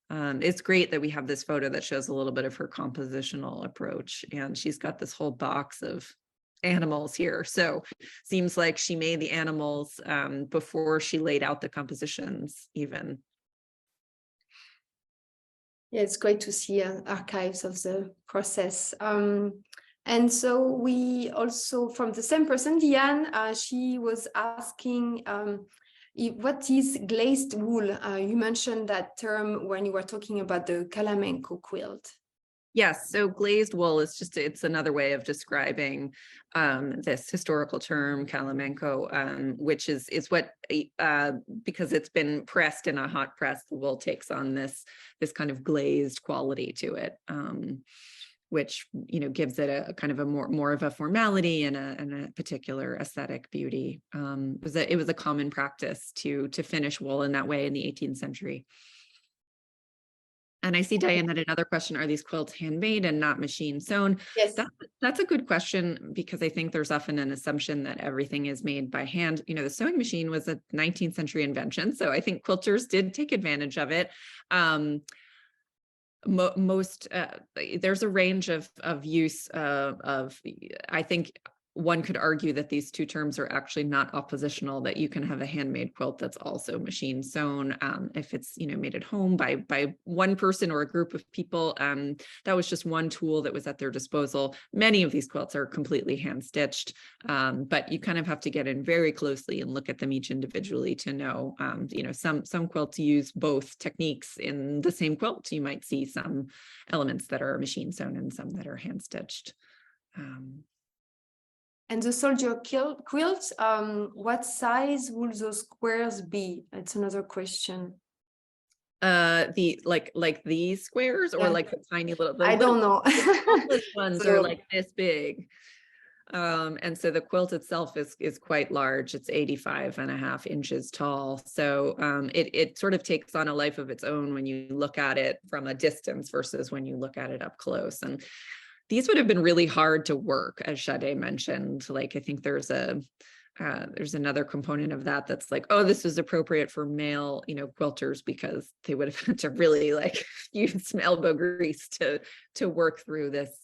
It's great that we have this photo that shows a little bit of her compositional approach, and she's got this whole box of animals here. So seems like she made the animals before she laid out the compositions even. Yeah, it's great to see archives of the process. And so we also, from the same person, Diane, she was asking what is glazed wool? You mentioned that term when you were talking about the Kalamenko quilt. Yes, so glazed wool is it's another way of describing this historical term, Kalamenko, which is what, because it's been pressed in a hot press, the wool takes on this kind of glazed quality to it, which gives it a kind of a more of a formality and a particular aesthetic beauty. It was a common practice to finish wool in that way in the 18th century. And I see, Diane, that another question, are these quilts handmade and not machine sewn? Yes. That's a good question, because I think there's often an assumption that everything is made by hand. The sewing machine was a 19th century invention, so I think quilters did take advantage of it. There's a range of use of I think one could argue that these two terms are actually not oppositional, that you can have a handmade quilt that's also machine sewn if it's, you know, made at home by one person or a group of people. That was just one tool that was at their disposal. Many of these quilts are completely hand stitched, but you kind of have to get in very closely and look at them each individually to know, you know, some quilts use both techniques in the same quilt. You might see some elements that are machine sewn and some that are hand stitched. And the soldier quilt, what size will those squares be? It's another question. The like these squares, or like the tiny little, I don't know. The ones So, are like this big. And so the quilt itself is quite large. It's 85.5 inches tall. So it sort of takes on a life of its own when you look at it from a distance versus when you look at it up close. And these would have been really hard to work, as Sadé mentioned. Like, I think there's another component of that that's like, oh, this is appropriate for male, you know, quilters, because they would have had to really like use some elbow grease to work through this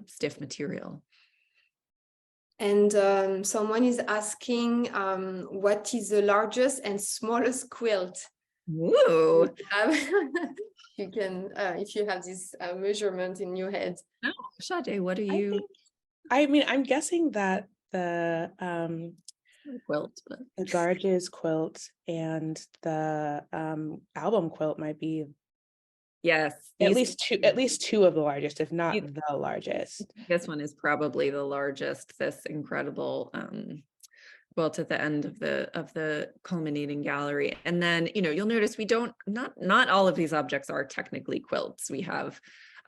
stiff material. And someone is asking, what is the largest and smallest quilt? Whoa. You can, if you have this measurement in your head. No, Sadé, what are you? I mean, I'm guessing that the Quilt, but the Garges quilt and the album quilt might be, yes, at least two of the largest, if not the largest. This one is probably the largest. This incredible quilt at the end of the culminating gallery. And then, you know, you'll notice we don't, not all of these objects are technically quilts. We have,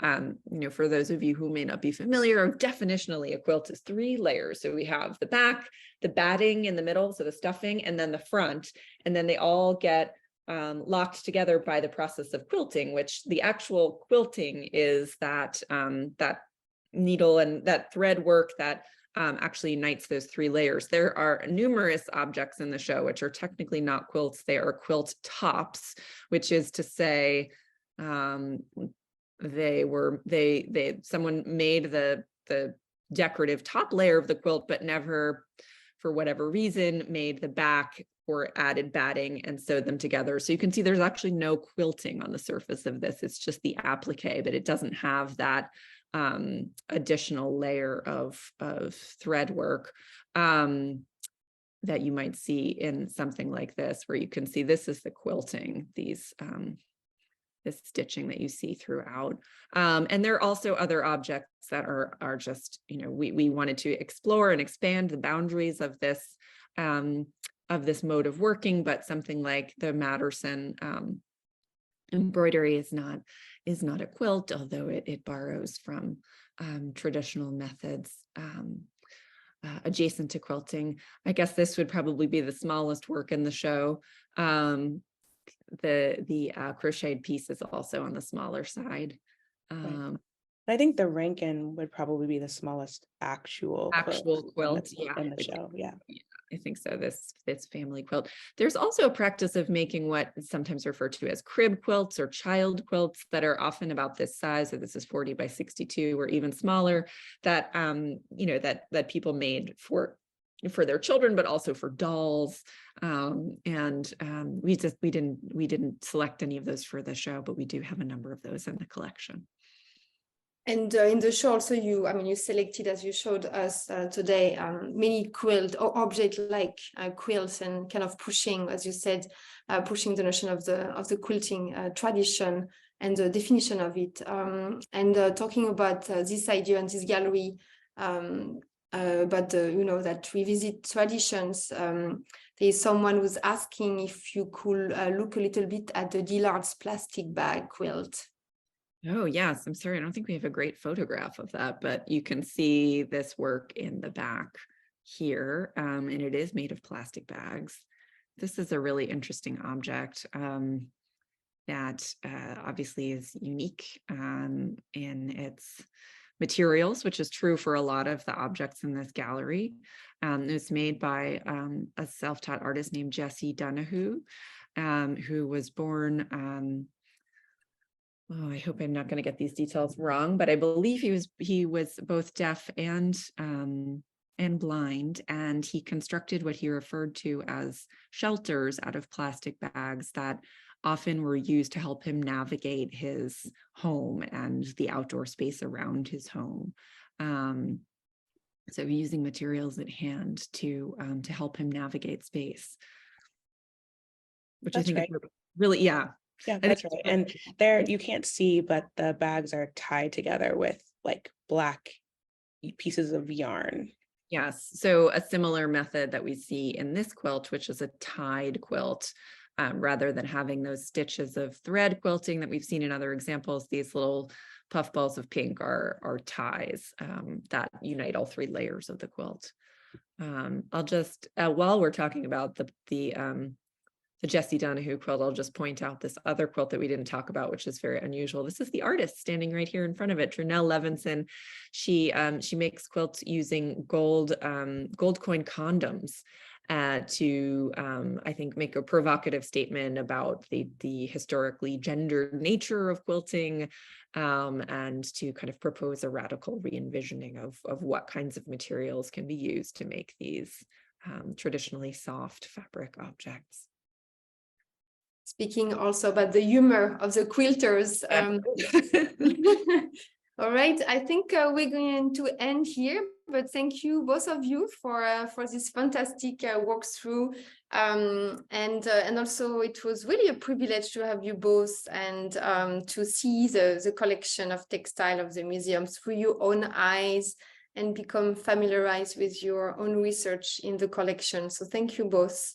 you know, for those of you who may not be familiar, definitionally a quilt is 3 layers. So we have the back, the batting in the middle, so the stuffing, and then the front, and then they all get locked together by the process of quilting, which the actual quilting is that that needle and that thread work that actually unites those 3 layers. There are numerous objects in the show which are technically not quilts. They are quilt tops, which is to say, someone made the decorative top layer of the quilt, but never, for whatever reason, made the back or added batting and sewed them together. So you can see there's actually no quilting on the surface of this. It's just the applique, but it doesn't have that additional layer of thread work that you might see in something like this, where you can see this is the quilting, these this stitching that you see throughout. And there are also other objects that are just, you know, we wanted to explore and expand the boundaries of this mode of working, but something like the Matterson embroidery is not a quilt, although it borrows from traditional methods adjacent to quilting. I guess this would probably be the smallest work in the show. The crocheted piece is also on the smaller side. Right. I think the Rankin would probably be the smallest actual quilt in the show. Yeah. I think so. This family quilt. There's also a practice of making what is sometimes referred to as crib quilts or child quilts that are often about this size. So this is 40 by 62 or even smaller, that you know, that people made for their children, but also for dolls. We didn't select any of those for the show, but we do have a number of those in the collection. And in the show also, you selected, as you showed us today, many quilt or object like quilts, and kind of pushing, as you said, pushing the notion of the quilting tradition and the definition of it. And talking about this idea and this gallery, but you know, that revisit traditions. There's someone who's asking if you could look a little bit at the Dillard's plastic bag quilt. Oh, yes. I'm sorry. I don't think we have a great photograph of that, but you can see this work in the back here, and it is made of plastic bags. This is a really interesting object that obviously is unique in its materials, which is true for a lot of the objects in this gallery. It was made by a self-taught artist named Jessie Donahue, who was born Oh, I hope I'm not going to get these details wrong, but I believe he was both deaf and blind, and he constructed what he referred to as shelters out of plastic bags that often were used to help him navigate his home and the outdoor space around his home. So using materials at hand to help him navigate space, which That's I think right. is really, yeah. Yeah, that's right. And there you can't see, but the bags are tied together with like black pieces of yarn. Yes, so a similar method that we see in this quilt, which is a tied quilt, rather than having those stitches of thread quilting that we've seen in other examples, these little puff balls of pink are ties that unite all three layers of the quilt. I'll just, while we're talking about the Jessie Donahue quilt, I'll just point out this other quilt that we didn't talk about, which is very unusual. This is the artist standing right here in front of it, Trinell Levinson. She makes quilts using gold coin condoms to I think make a provocative statement about the historically gendered nature of quilting, and to kind of propose a radical re-envisioning of what kinds of materials can be used to make these traditionally soft fabric objects. Speaking also about the humor of the quilters. All right, I think we're going to end here, but thank you, both of you, for this fantastic walkthrough. And also it was really a privilege to have you both and to see the collection of textile of the museum through your own eyes and become familiarized with your own research in the collection. So thank you both.